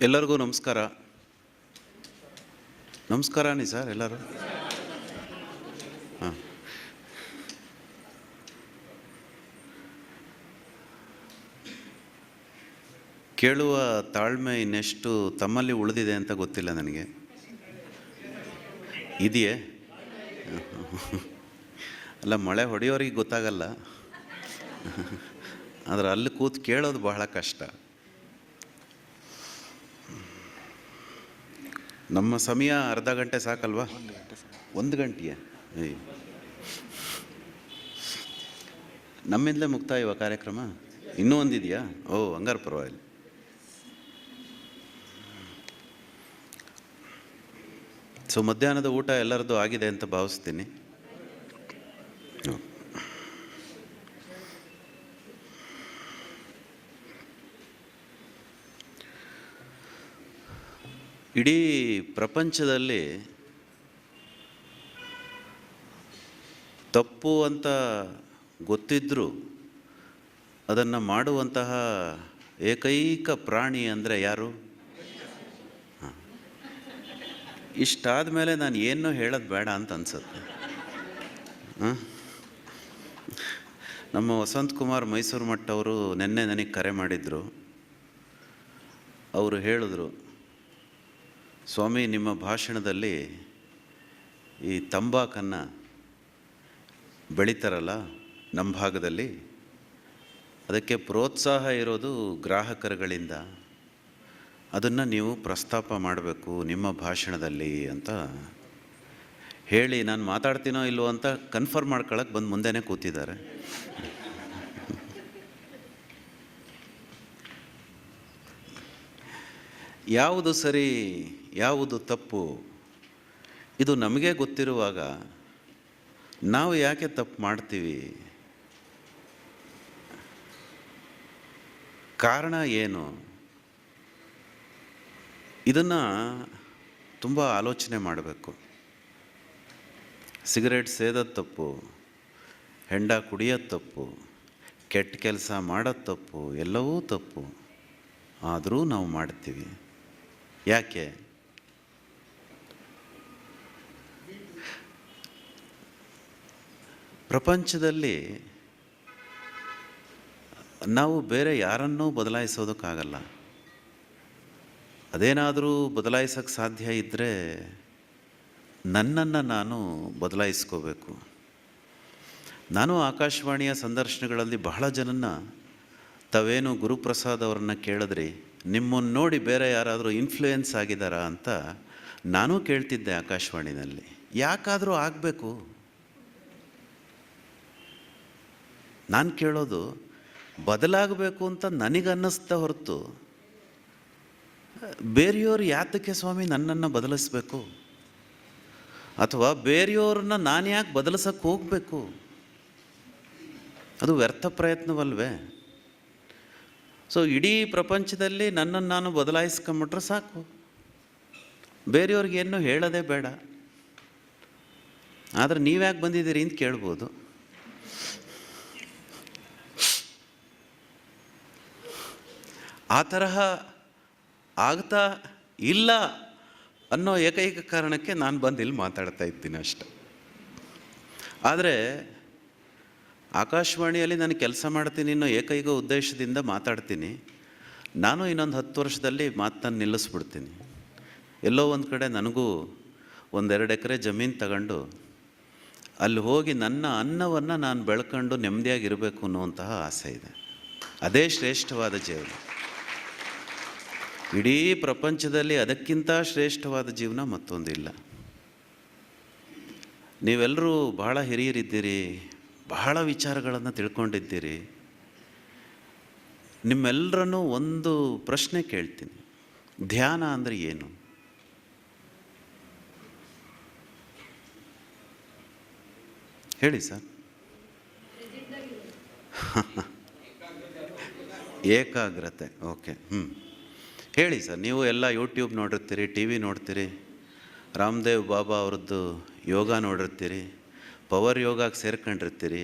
ಎಲ್ಲರಿಗೂ ನಮಸ್ಕಾರ. ನಮಸ್ಕಾರನೇ ಸರ್ ಎಲ್ಲರೂ. ಹಾಂ, ಕೇಳುವ ತಾಳ್ಮೆ ಇನ್ನೆಷ್ಟು ತಮ್ಮಲ್ಲಿ ಉಳಿದಿದೆ ಅಂತ ಗೊತ್ತಿಲ್ಲ ನನಗೆ. ಇದೆಯೇ? ಅಲ್ಲ, ಮಳೆ ಹೊಡೆಯೋರಿಗೆ ಗೊತ್ತಾಗಲ್ಲ, ಆದರೆ ಅಲ್ಲಿ ಕೂತು ಕೇಳೋದು ಬಹಳ ಕಷ್ಟ. ನಮ್ಮ ಸಮಯ ಅರ್ಧ ಗಂಟೆ ಸಾಕಲ್ವಾ? 1 ಗಂಟೆಯೇ? ನಮ್ಮಿಂದಲೇ ಮುಕ್ತಾಯವ ಕಾರ್ಯಕ್ರಮ? ಇನ್ನೂ ಒಂದಿದೆಯಾ? ಓ, ಹಂಗಾರೆ ಪರವಾಗಿಲ್ಲ. ಸೊ ಮಧ್ಯಾಹ್ನದ ಊಟ ಎಲ್ಲರದ್ದು ಆಗಿದೆ ಅಂತ ಭಾವಿಸ್ತೀನಿ. ಇಡೀ ಪ್ರಪಂಚದಲ್ಲಿ ತಪ್ಪು ಅಂತ ಗೊತ್ತಿದ್ದರೂ ಅದನ್ನು ಮಾಡುವಂತಹ ಏಕೈಕ ಪ್ರಾಣಿ ಅಂದರೆ ಯಾರು? ಇಷ್ಟಾದ ಮೇಲೆ ನಾನು ಏನೂ ಹೇಳೋದು ಬೇಡ ಅಂತ ಅನ್ಸುತ್ತೆ. ನಮ್ಮ ವಸಂತ್ ಕುಮಾರ್ ಮೈಸೂರು ಮಠ ಅವರು ನಿನ್ನೆ ನನಗೆ ಕರೆ ಮಾಡಿದರು. ಅವರು ಹೇಳಿದ್ರು, ಸ್ವಾಮಿ, ನಿಮ್ಮ ಭಾಷಣದಲ್ಲಿ ಈ ತಂಬಾಕನ್ನು ಬೆಳೀತಾರಲ್ಲ ನಮ್ಮ ಭಾಗದಲ್ಲಿ, ಅದಕ್ಕೆ ಪ್ರೋತ್ಸಾಹ ಇರೋದು ಗ್ರಾಹಕರುಗಳಿಂದ, ಅದನ್ನು ನೀವು ಪ್ರಸ್ತಾಪ ಮಾಡಬೇಕು ನಿಮ್ಮ ಭಾಷಣದಲ್ಲಿ ಅಂತ ಹೇಳಿ, ನಾನು ಮಾತಾಡ್ತೀನೋ ಇಲ್ವೋ ಅಂತ ಕನ್ಫರ್ಮ್ ಮಾಡ್ಕೊಳ್ಳೋಕೆ ಬಂದು ಮುಂದೆನೇ ಕೂತಿದ್ದಾರೆ. ಯಾವುದು ಸರಿ, ಯಾವುದು ತಪ್ಪು, ಇದು ನಮಗೆ ಗೊತ್ತಿರುವಾಗ ನಾವು ಯಾಕೆ ತಪ್ಪು ಮಾಡ್ತೀವಿ? ಕಾರಣ ಏನು? ಇದನ್ನು ತುಂಬ ಆಲೋಚನೆ ಮಾಡಬೇಕು. ಸಿಗರೇಟ್ ಸೇದೋದು ತಪ್ಪು, ಹೆಂಡ ಕುಡಿಯೋದು ತಪ್ಪು, ಕೆಟ್ಟ ಕೆಲಸ ಮಾಡೋದು ತಪ್ಪು, ಎಲ್ಲವೂ ತಪ್ಪು. ಆದರೂ ನಾವು ಮಾಡ್ತೀವಿ. ಯಾಕೆ? ಪ್ರಪಂಚದಲ್ಲಿ ನಾವು ಬೇರೆ ಯಾರನ್ನೂ ಬದಲಾಯಿಸೋದಕ್ಕಾಗಲ್ಲ. ಅದೇನಾದರೂ ಬದಲಾಯಿಸೋಕ್ಕೆ ಸಾಧ್ಯ ಇದ್ದರೆ ನನ್ನನ್ನು ನಾನು ಬದಲಾಯಿಸ್ಕೋಬೇಕು. ನಾನು ಆಕಾಶವಾಣಿಯ ಸಂದರ್ಶನಗಳಲ್ಲಿ ಬಹಳ ಜನನ್ನ, ತಾವೇನು ಗುರುಪ್ರಸಾದ್ ಅವರನ್ನ ಕೇಳಿದ್ರಿ, ನಿಮ್ಮನ್ನು ನೋಡಿ ಬೇರೆ ಯಾರಾದರೂ ಇನ್ಫ್ಲೂಯೆನ್ಸ್ ಆಗಿದ್ದಾರಾ ಅಂತ ನಾನೂ ಕೇಳ್ತಿದ್ದೆ ಆಕಾಶವಾಣಿನಲ್ಲಿ. ಯಾಕಾದರೂ ಆಗಬೇಕು? ನಾನು ಕೇಳೋದು ಬದಲಾಗಬೇಕು ಅಂತ ನನಗನ್ನಿಸ್ತಾ ಹೊರತು ಬೇರೆಯವರು ಯಾತಕ್ಕೆ ಸ್ವಾಮಿ ನನ್ನನ್ನು ಬದಲಿಸ್ಬೇಕು, ಅಥವಾ ಬೇರೆಯವ್ರನ್ನ ನಾನು ಯಾಕೆ ಬದಲಿಸೋಕ್ಕೆ ಹೋಗಬೇಕು? ಅದು ವ್ಯರ್ಥ ಪ್ರಯತ್ನವಲ್ವೇ? ಸೊ ಇಡೀ ಪ್ರಪಂಚದಲ್ಲಿ ನನ್ನನ್ನು ನಾನು ಬದಲಾಯಿಸ್ಕೊಂಬಿಟ್ರೆ ಸಾಕು, ಬೇರೆಯವ್ರಿಗೇನು ಹೇಳೋದೇ ಬೇಡ. ಆದರೆ ನೀವ್ಯಾಕೆ ಬಂದಿದ್ದೀರಿ ಅಂತ ಕೇಳ್ಬೋದು. ಆ ತರಹ ಆಗ್ತಾ ಇಲ್ಲ ಅನ್ನೋ ಏಕೈಕ ಕಾರಣಕ್ಕೆ ನಾನು ಬಂದು ಇಲ್ಲಿ ಮಾತಾಡ್ತಾ ಇದ್ದೀನಿ ಅಷ್ಟೆ. ಆದರೆ ಆಕಾಶವಾಣಿಯಲ್ಲಿ ನಾನು ಕೆಲಸ ಮಾಡ್ತೀನಿ ಅನ್ನೋ ಏಕೈಕ ಉದ್ದೇಶದಿಂದ ಮಾತಾಡ್ತೀನಿ. ನಾನು ಇನ್ನೊಂದು 10 ವರ್ಷದಲ್ಲಿ ಮಾತನ್ನು ನಿಲ್ಲಿಸ್ಬಿಡ್ತೀನಿ. ಎಲ್ಲೋ ಒಂದು ಕಡೆ ನನಗೂ 1-2 ಎಕರೆ ಜಮೀನು ತಗೊಂಡು ಅಲ್ಲಿ ಹೋಗಿ ನನ್ನ ಅನ್ನವನ್ನು ನಾನು ಬೆಳ್ಕೊಂಡು ನೆಮ್ಮದಿಯಾಗಿರಬೇಕು ಅನ್ನುವಂತಹ ಆಸೆ ಇದೆ. ಅದೇ ಶ್ರೇಷ್ಠವಾದ ಜೀವನ. ಇಡೀ ಪ್ರಪಂಚದಲ್ಲಿ ಅದಕ್ಕಿಂತ ಶ್ರೇಷ್ಠವಾದ ಜೀವನ ಮತ್ತೊಂದಿಲ್ಲ. ನೀವೆಲ್ಲರೂ ಬಹಳ ಹಿರಿಯರಿದ್ದೀರಿ, ಬಹಳ ವಿಚಾರಗಳನ್ನು ತಿಳ್ಕೊಂಡಿದ್ದೀರಿ. ನಿಮ್ಮೆಲ್ಲರನ್ನೂ ಒಂದು ಪ್ರಶ್ನೆ ಕೇಳ್ತೀನಿ, ಧ್ಯಾನ ಅಂದರೆ ಏನು? ಹೇಳಿ ಸರ್. ಏಕಾಗ್ರತೆ. ಓಕೆ, ಹೇಳಿ ಸರ್. ನೀವು ಎಲ್ಲ ಯೂಟ್ಯೂಬ್ ನೋಡಿರ್ತೀರಿ, ಟಿ ವಿ ನೋಡ್ತೀರಿ, ರಾಮದೇವ್ ಬಾಬಾ ಅವ್ರದ್ದು ಯೋಗ ನೋಡಿರ್ತೀರಿ, ಪವರ್ ಯೋಗಕ್ಕೆ ಸೇರ್ಕೊಂಡಿರ್ತೀರಿ.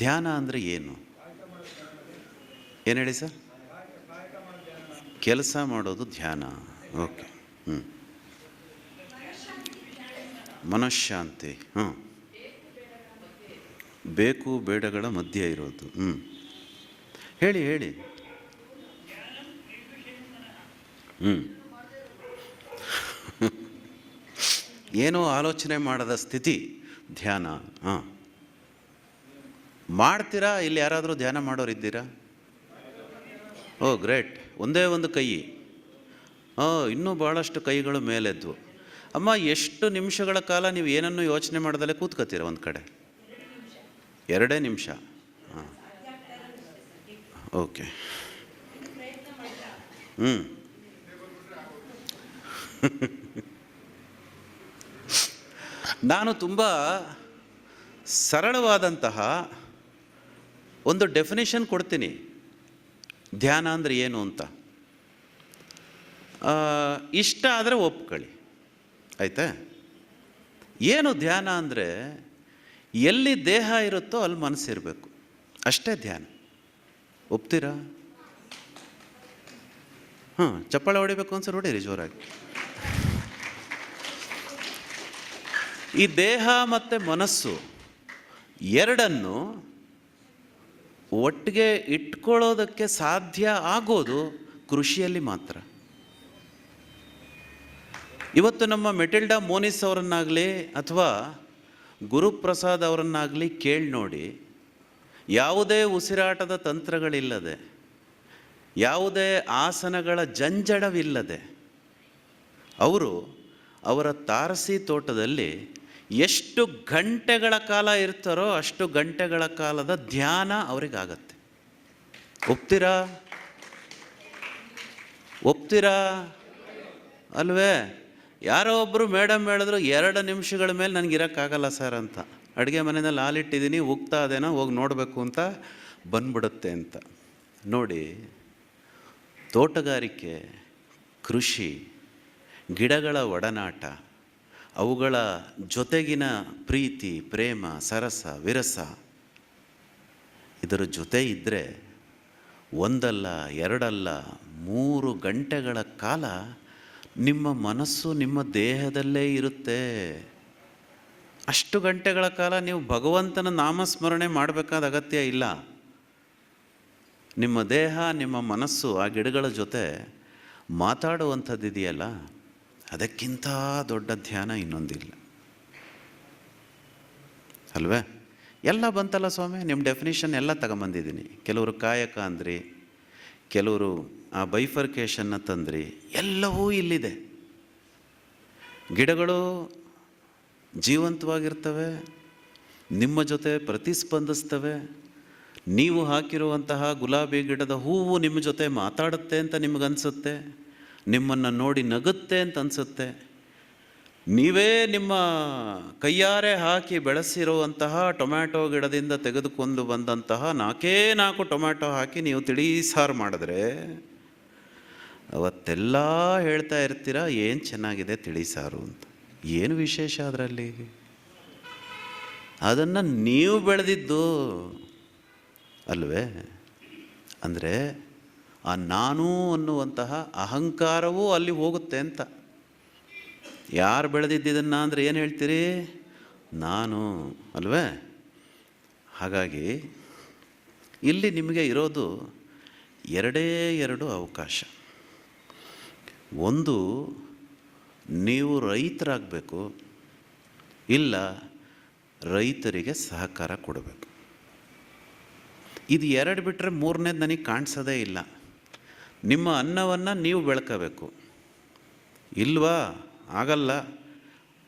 ಧ್ಯಾನ ಅಂದರೆ ಏನು? ಏನು ಹೇಳಿ ಸರ್? ಕೆಲಸ ಮಾಡೋದು ಧ್ಯಾನ. ಓಕೆ. ಮನಃಶಾಂತಿ. ಬೇಕು ಬೇಡಗಳ ಮಧ್ಯೆ ಇರೋದು. ಹೇಳಿ ಹೇಳಿ. ಏನೋ ಆಲೋಚನೆ ಮಾಡದ ಸ್ಥಿತಿ ಧ್ಯಾನ. ಮಾಡ್ತೀರಾ? ಇಲ್ಲಿ ಯಾರಾದರೂ ಧ್ಯಾನ ಮಾಡೋರಿದ್ದೀರಾ? ಓ ಗ್ರೇಟ್. ಒಂದೇ ಒಂದು ಕೈ. ಇನ್ನೂ ಭಾಳಷ್ಟು ಕೈಗಳು ಮೇಲೆದ್ವು. ಅಮ್ಮ, ಎಷ್ಟು ನಿಮಿಷಗಳ ಕಾಲ ನೀವು ಏನನ್ನು ಯೋಚನೆ ಮಾಡ್ದಲ್ಲೇ ಕೂತ್ಕೋತೀರ ಒಂದು ಕಡೆ? 2 ನಿಮಿಷ. ಓಕೆ. ನಾನು ತುಂಬ ಸರಳವಾದಂತಹ ಒಂದು ಡೆಫಿನೇಷನ್ ಕೊಡ್ತೀನಿ ಧ್ಯಾನ ಅಂದರೆ ಏನು ಅಂತ. ಇಷ್ಟ ಆದರೆ ಒಪ್ಕೊಳ್ಳಿ, ಆಯಿತಾ? ಏನು ಧ್ಯಾನ ಅಂದರೆ, ಎಲ್ಲಿ ದೇಹ ಇರುತ್ತೋ ಅಲ್ಲಿ ಮನಸ್ಸಿರಬೇಕು, ಅಷ್ಟೇ ಧ್ಯಾನ. ಒಪ್ತೀರಾ? ಚಪ್ಪಾಳೆ ಹೊಡಿಬೇಕು ಅನ್ಸರ್ ಹೊಡೀರಿ ಜೋರಾಗಿ. ಈ ದೇಹ ಮತ್ತು ಮನಸ್ಸು ಎರಡನ್ನು ಒಟ್ಟಿಗೆ ಇಟ್ಕೊಳ್ಳೋದಕ್ಕೆ ಸಾಧ್ಯ ಆಗೋದು ಕೃಷಿಯಲ್ಲಿ ಮಾತ್ರ. ಇವತ್ತು ನಮ್ಮ ಮೆಟಿಲ್ಡಾ ಮೋನಿಸ್ ಅವರನ್ನಾಗಲಿ ಅಥವಾ ಗುರುಪ್ರಸಾದ್ ಅವರನ್ನಾಗಲಿ ಕೇಳಿ ನೋಡಿ, ಯಾವುದೇ ಉಸಿರಾಟದ ತಂತ್ರಗಳಿಲ್ಲದೆ, ಯಾವುದೇ ಆಸನಗಳ ಜಂಜಡವಿಲ್ಲದೆ ಅವರು ಅವರ ತಾರಸಿ ತೋಟದಲ್ಲಿ ಎಷ್ಟು ಗಂಟೆಗಳ ಕಾಲ ಇರ್ತಾರೋ ಅಷ್ಟು ಗಂಟೆಗಳ ಕಾಲದ ಧ್ಯಾನ ಅವರಿಗಾಗತ್ತೆ. ಒಪ್ತೀರಾ? ಒಪ್ತೀರಾ ಅಲ್ವೇ? ಯಾರೋ ಒಬ್ಬರು ಮೇಡಮ್ ಹೇಳಿದ್ರು 2 ನಿಮಿಷಗಳ ಮೇಲೆ ನನಗಿರೋಕ್ಕಾಗಲ್ಲ ಸರ್ ಅಂತ. ಅಡುಗೆ ಮನೆಯಲ್ಲಿ ಹಾಲಿಟ್ಟಿದ್ದೀನಿ, ಉಗ್ತಾ ಅದೇನೋ ಹೋಗಿ ನೋಡಬೇಕು ಅಂತ ಬಂದ್ಬಿಡುತ್ತೆ ಅಂತ. ನೋಡಿ, ತೋಟಗಾರಿಕೆ, ಕೃಷಿ, ಗಿಡಗಳ ಒಡನಾಟ, ಅವುಗಳ ಜೊತೆಗಿನ ಪ್ರೀತಿ, ಪ್ರೇಮ, ಸರಸ, ವಿರಸ, ಇದರ ಜೊತೆ ಇದ್ದರೆ 1 ಅಲ್ಲ 2 ಅಲ್ಲ 3 ಗಂಟೆಗಳ ಕಾಲ ನಿಮ್ಮ ಮನಸ್ಸು ನಿಮ್ಮ ದೇಹದಲ್ಲೇ ಇರುತ್ತೆ. ಅಷ್ಟು ಗಂಟೆಗಳ ಕಾಲ ನೀವು ಭಗವಂತನ ನಾಮಸ್ಮರಣೆ ಮಾಡಬೇಕಾದ ಅಗತ್ಯ ಇಲ್ಲ. ನಿಮ್ಮ ದೇಹ, ನಿಮ್ಮ ಮನಸ್ಸು ಆ ಗಿಡಗಳ ಜೊತೆ ಮಾತಾಡುವಂಥದ್ದಿದೆಯಲ್ಲ, ಅದಕ್ಕಿಂತ ದೊಡ್ಡ ಧ್ಯಾನ ಇನ್ನೊಂದಿಲ್ಲ ಅಲ್ವೇ? ಎಲ್ಲ ಬಂತಲ್ಲ ಸ್ವಾಮಿ, ನಿಮ್ಮ ಡೆಫಿನಿಷನ್ ಎಲ್ಲ ತಗೊಂಬಂದಿದ್ದೀನಿ. ಕೆಲವರು ಕಾಯಕ ಅಂದ್ರಿ, ಕೆಲವರು ಆ ಬೈಫರ್ಕೇಷನ್ನ ತಂದ್ರಿ. ಎಲ್ಲವೂ ಇಲ್ಲಿದೆ. ಗಿಡಗಳು ಜೀವಂತವಾಗಿರ್ತವೆ, ನಿಮ್ಮ ಜೊತೆ ಪ್ರತಿಸ್ಪಂದಿಸ್ತವೆ. ನೀವು ಹಾಕಿರುವಂತಹ ಗುಲಾಬಿ ಗಿಡದ ಹೂವು ನಿಮ್ಮ ಜೊತೆ ಮಾತಾಡುತ್ತೆ ಅಂತ ನಿಮಗನ್ಸುತ್ತೆ, ನಿಮ್ಮನ್ನು ನೋಡಿ ನಗುತ್ತೆ ಅಂತ ಅನಿಸುತ್ತೆ. ನೀವೇ ನಿಮ್ಮ ಕೈಯಾರೆ ಹಾಕಿ ಬೆಳೆಸಿರುವಂತಹ ಟೊಮ್ಯಾಟೊ ಗಿಡದಿಂದ ತೆಗೆದುಕೊಂಡು ಬಂದಂತಹ 4 ಟೊಮ್ಯಾಟೊ ಹಾಕಿ ನೀವು ತಿಳಿ ಸಾರು ಮಾಡಿದ್ರೆ ಅವತ್ತೆಲ್ಲ ಹೇಳ್ತಾ ಇರ್ತೀರ, ಏನು ಚೆನ್ನಾಗಿದೆ ತಿಳಿ ಸಾರು ಅಂತ. ಏನು ವಿಶೇಷ ಅದರಲ್ಲಿ? ಅದನ್ನು ನೀವು ಬೆಳೆದಿದ್ದು ಅಲ್ವೇ? ಅಂದರೆ ಆ ನಾನು ಅನ್ನುವಂತಹ ಅಹಂಕಾರವೂ ಅಲ್ಲಿ ಹೋಗುತ್ತೆ ಅಂತ. ಯಾರು ಬೆಳೆದಿದ್ದನ್ನು ಅಂದರೆ ಏನು ಹೇಳ್ತೀರಿ? ನಾನು ಅಲ್ವೇ? ಹಾಗಾಗಿ ಇಲ್ಲಿ ನಿಮಗೆ ಇರೋದು 2 ಅವಕಾಶ. ಒಂದು, ನೀವು ರೈತರಾಗಬೇಕು, ಇಲ್ಲ ರೈತರಿಗೆ ಸಹಕಾರ ಕೊಡಬೇಕು. ಇದು 2 ಬಿಟ್ಟರೆ 3ನೇದು ನನಗೆ ಕಾಣಿಸೋದೇ ಇಲ್ಲ. ನಿಮ್ಮ ಅನ್ನವನ್ನು ನೀವು ಬೆಳ್ಕೋಬೇಕು. ಇಲ್ವಾ? ಆಗಲ್ಲ.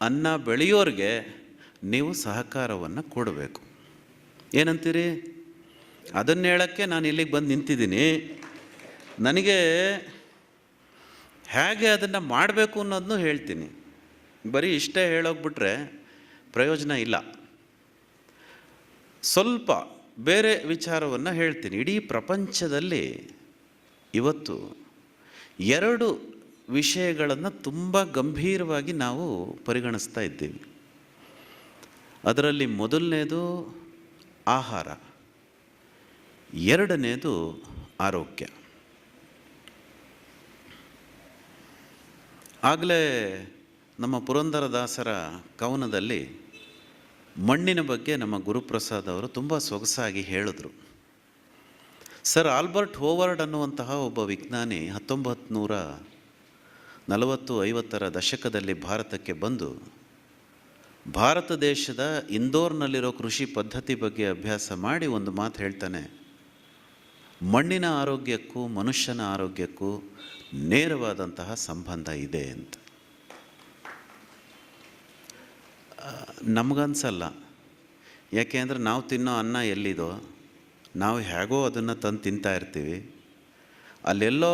ಅನ್ನ ಬೆಳೆಯೋರಿಗೆ ನೀವು ಸಹಕಾರವನ್ನು ಕೊಡಬೇಕು. ಏನಂತೀರಿ? ಅದನ್ನು ಹೇಳೋಕ್ಕೆ ನಾನು ಇಲ್ಲಿಗೆ ಬಂದು ನಿಂತಿದ್ದೀನಿ. ನನಗೆ ಹೇಗೆ ಅದನ್ನು ಮಾಡಬೇಕು ಅನ್ನೋದನ್ನು ಹೇಳ್ತೀನಿ. ಬರೀ ಇಷ್ಟೇ ಹೇಳೋಗ್ಬಿಟ್ರೆ ಪ್ರಯೋಜನ ಇಲ್ಲ. ಸ್ವಲ್ಪ ಬೇರೆ ವಿಚಾರವನ್ನು ಹೇಳ್ತೀನಿ. ಇಡೀ ಪ್ರಪಂಚದಲ್ಲಿ ಇವತ್ತು 2 ವಿಷಯಗಳನ್ನು ತುಂಬ ಗಂಭೀರವಾಗಿ ನಾವು ಪರಿಗಣಿಸ್ತಾ ಇದ್ದೀವಿ. ಅದರಲ್ಲಿ ಮೊದಲನೇದು ಆಹಾರ, 2ನೇದು ಆರೋಗ್ಯ. ಆಗಲೇ ನಮ್ಮ ಪುರಂದರದಾಸರ ಕವನದಲ್ಲಿ ಮಣ್ಣಿನ ಬಗ್ಗೆ ನಮ್ಮ ಗುರುಪ್ರಸಾದ್ ಅವರು ತುಂಬ ಸೊಗಸಾಗಿ ಹೇಳಿದ್ರು. ಸರ್ ಆಲ್ಬರ್ಟ್ ಹೋವರ್ಡ್ ಅನ್ನುವಂತಹ ಒಬ್ಬ ವಿಜ್ಞಾನಿ 1940-50ರ ದಶಕದಲ್ಲಿ ಭಾರತಕ್ಕೆ ಬಂದು ಭಾರತ ದೇಶದ ಇಂದೋರ್ನಲ್ಲಿರೋ ಕೃಷಿ ಪದ್ಧತಿ ಬಗ್ಗೆ ಅಭ್ಯಾಸ ಮಾಡಿ ಒಂದು ಮಾತು ಹೇಳ್ತಾನೆ, ಮಣ್ಣಿನ ಆರೋಗ್ಯಕ್ಕೂ ಮನುಷ್ಯನ ಆರೋಗ್ಯಕ್ಕೂ ನೇರವಾದಂತಹ ಸಂಬಂಧ ಇದೆ ಅಂತ. ನಮಗನ್ಸಲ್ಲ, ಯಾಕೆ ಅಂದರೆ ನಾವು ತಿನ್ನೋ ಅನ್ನ ಎಲ್ಲಿದೋ ನಾವು ಹೇಗೋ ಅದನ್ನು ತಂದು ತಿಂತಾ ಇರ್ತೀವಿ. ಅಲ್ಲೆಲ್ಲೋ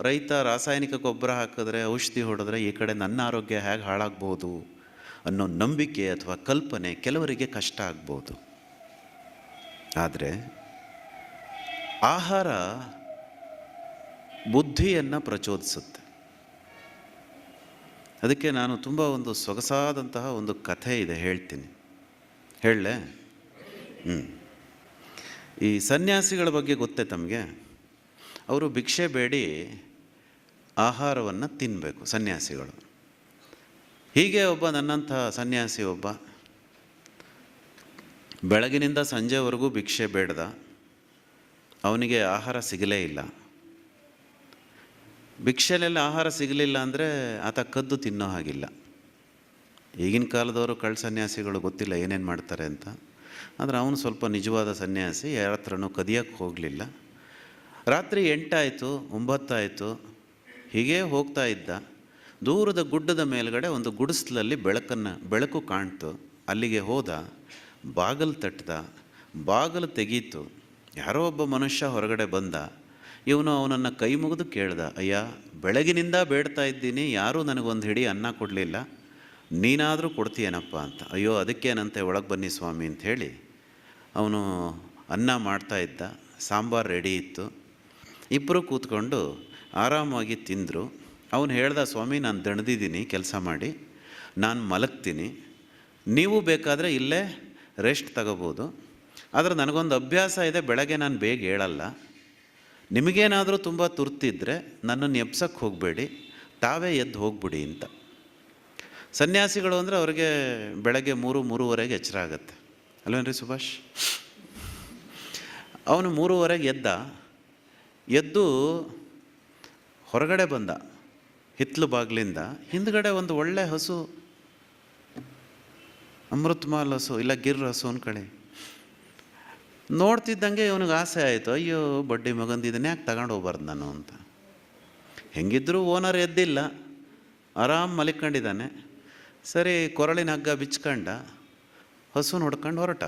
ರೈತ ರಾಸಾಯನಿಕ ಗೊಬ್ಬರ ಹಾಕಿದ್ರೆ, ಔಷಧಿ ಹೊಡೆದ್ರೆ ಈ ಕಡೆ ನನ್ನ ಆರೋಗ್ಯ ಹೇಗೆ ಹಾಳಾಗ್ಬೋದು ಅನ್ನೋ ನಂಬಿಕೆ ಅಥವಾ ಕಲ್ಪನೆ ಕೆಲವರಿಗೆ ಕಷ್ಟ ಆಗ್ಬೋದು. ಆದರೆ ಆಹಾರ ಬುದ್ಧಿಯನ್ನು ಪ್ರಚೋದಿಸುತ್ತೆ. ಅದಕ್ಕೆ ನಾನು ತುಂಬ ಒಂದು ಸೊಗಸಾದಂತಹ ಒಂದು ಕಥೆ ಇದೆ, ಹೇಳ್ತೀನಿ. ಹೇಳಲೇ? ಈ ಸನ್ಯಾಸಿಗಳ ಬಗ್ಗೆ ಗೊತ್ತೇ ತಮಗೆ? ಅವರು ಭಿಕ್ಷೆ ಬೇಡಿ ಆಹಾರವನ್ನು ತಿನ್ನಬೇಕು, ಸನ್ಯಾಸಿಗಳು. ಹೀಗೆ ಒಬ್ಬ ನನ್ನಂತಹ ಸನ್ಯಾಸಿ ಒಬ್ಬ ಬೆಳಗಿನಿಂದ ಸಂಜೆವರೆಗೂ ಭಿಕ್ಷೆ ಬೇಡ್ದ. ಅವನಿಗೆ ಆಹಾರ ಸಿಗಲೇ ಇಲ್ಲ. ಭಿಕ್ಷೆಲೆಲ್ಲ ಆಹಾರ ಸಿಗಲಿಲ್ಲ ಅಂದರೆ ಆತ ಕದ್ದು ತಿನ್ನೋ ಹಾಗಿಲ್ಲ. ಈಗಿನ ಕಾಲದವರು ಕಳ್ಳ ಸನ್ಯಾಸಿಗಳು ಗೊತ್ತಿಲ್ಲ ಏನೇನು ಮಾಡ್ತಾರೆ ಅಂತ. ಆದರೆ ಅವನು ಸ್ವಲ್ಪ ನಿಜವಾದ ಸನ್ಯಾಸಿ, ಯಾರ ಹತ್ರನೂ ಕದಿಯೋಕ್ಕೆ ಹೋಗಲಿಲ್ಲ. ರಾತ್ರಿ 8 ಆಯಿತು, 9 ಆಯಿತು, ಹೀಗೇ ಹೋಗ್ತಾ ಇದ್ದ. ದೂರದ ಗುಡ್ಡದ ಮೇಲ್ಗಡೆ ಒಂದು ಗುಡಿಸ್ಲಲ್ಲಿ ಬೆಳಕು ಕಾಣ್ತು. ಅಲ್ಲಿಗೆ ಹೋದ, ಬಾಗಿಲು ತಟ್ಟಿದ, ಬಾಗಿಲು ತೆಗೀತು. ಯಾರೋ ಒಬ್ಬ ಮನುಷ್ಯ ಹೊರಗಡೆ ಬಂದ. ಇವನು ಅವನನ್ನು ಕೈ ಮುಗಿದು ಕೇಳ್ದ, ಅಯ್ಯ, ಬೆಳಗಿನಿಂದ ಬೇಡ್ತಾ ಇದ್ದೀನಿ, ಯಾರೂ ನನಗೊಂದು ಹಿಡಿ ಅನ್ನ ಕೊಡಲಿಲ್ಲ, ನೀನಾದರೂ ಕೊಡ್ತೀಯೇನಪ್ಪ ಅಂತ. ಅಯ್ಯೋ, ಅದಕ್ಕೇನಂತೆ, ಒಳಗೆ ಬನ್ನಿ ಸ್ವಾಮಿ ಅಂಥೇಳಿ ಅವನು ಅನ್ನ ಮಾಡ್ತಾ ಇದ್ದ. ಸಾಂಬಾರು ರೆಡಿ ಇತ್ತು. ಇಬ್ಬರು ಕೂತ್ಕೊಂಡು ಆರಾಮಾಗಿ ತಿಂದರು. ಅವನು ಹೇಳ್ದ, ಸ್ವಾಮಿ, ನಾನು ದಣದಿದ್ದೀನಿ ಕೆಲಸ ಮಾಡಿ, ನಾನು ಮಲಗ್ತೀನಿ, ನೀವು ಬೇಕಾದರೆ ಇಲ್ಲೇ ರೆಸ್ಟ್ ತಗೋಬೋದು. ಆದರೆ ನನಗೊಂದು ಅಭ್ಯಾಸ ಇದೆ, ಬೆಳಗ್ಗೆ ನಾನು ಬೇಗ ಹೇಳಲ್ಲ. ನಿಮಗೇನಾದರೂ ತುಂಬ ತುರ್ತಿದ್ರೆ ನನ್ನನ್ನು ಎಬ್ಸಕ್ಕೆ ಹೋಗಬೇಡಿ, ತಾವೇ ಎದ್ದು ಹೋಗ್ಬಿಡಿ ಅಂತ. ಸನ್ಯಾಸಿಗಳು ಅಂದರೆ ಅವ್ರಿಗೆ ಬೆಳಗ್ಗೆ 3-3:30 ಎಚ್ಚರ ಆಗುತ್ತೆ ಅಲ್ವೇನ್ರಿ ಸುಭಾಷ್? ಅವನು 3:30 ಎದ್ದು ಹೊರಗಡೆ ಬಂದ. ಹಿತ್ತಲು ಬಾಗಿಲಿಂದ ಹಿಂದ್ಗಡೆ ಒಂದು ಒಳ್ಳೆ ಹಸು, ಅಮೃತಮಾಲ್ ಹಸು, ಇಲ್ಲ ಗಿರ್ ಹಸು ಅನ್ಕಳಿ. ನೋಡ್ತಿದ್ದಂಗೆ ಇವನಿಗೆ ಆಸೆ ಆಯಿತು, ಅಯ್ಯೋ ಬಡ್ಡಿ ಮಗಂದಿದ್ದಾನೆ, ಯಾಕೆ ತಗೊಂಡು ಹೋಗ್ಬಾರ್ದು ನಾನು ಅಂತ. ಹೆಂಗಿದ್ರೂ ಓನರ್ ಎದ್ದಿಲ್ಲ, ಆರಾಮ್ ಮಲಿಕೊಂಡಿದ್ದಾನೆ. ಸರಿ, ಕೊರಳಿನ ಹಗ್ಗ ಬಿಚ್ಕಂಡ ಹಸು ನೋಡ್ಕೊಂಡು ಹೊರಟ.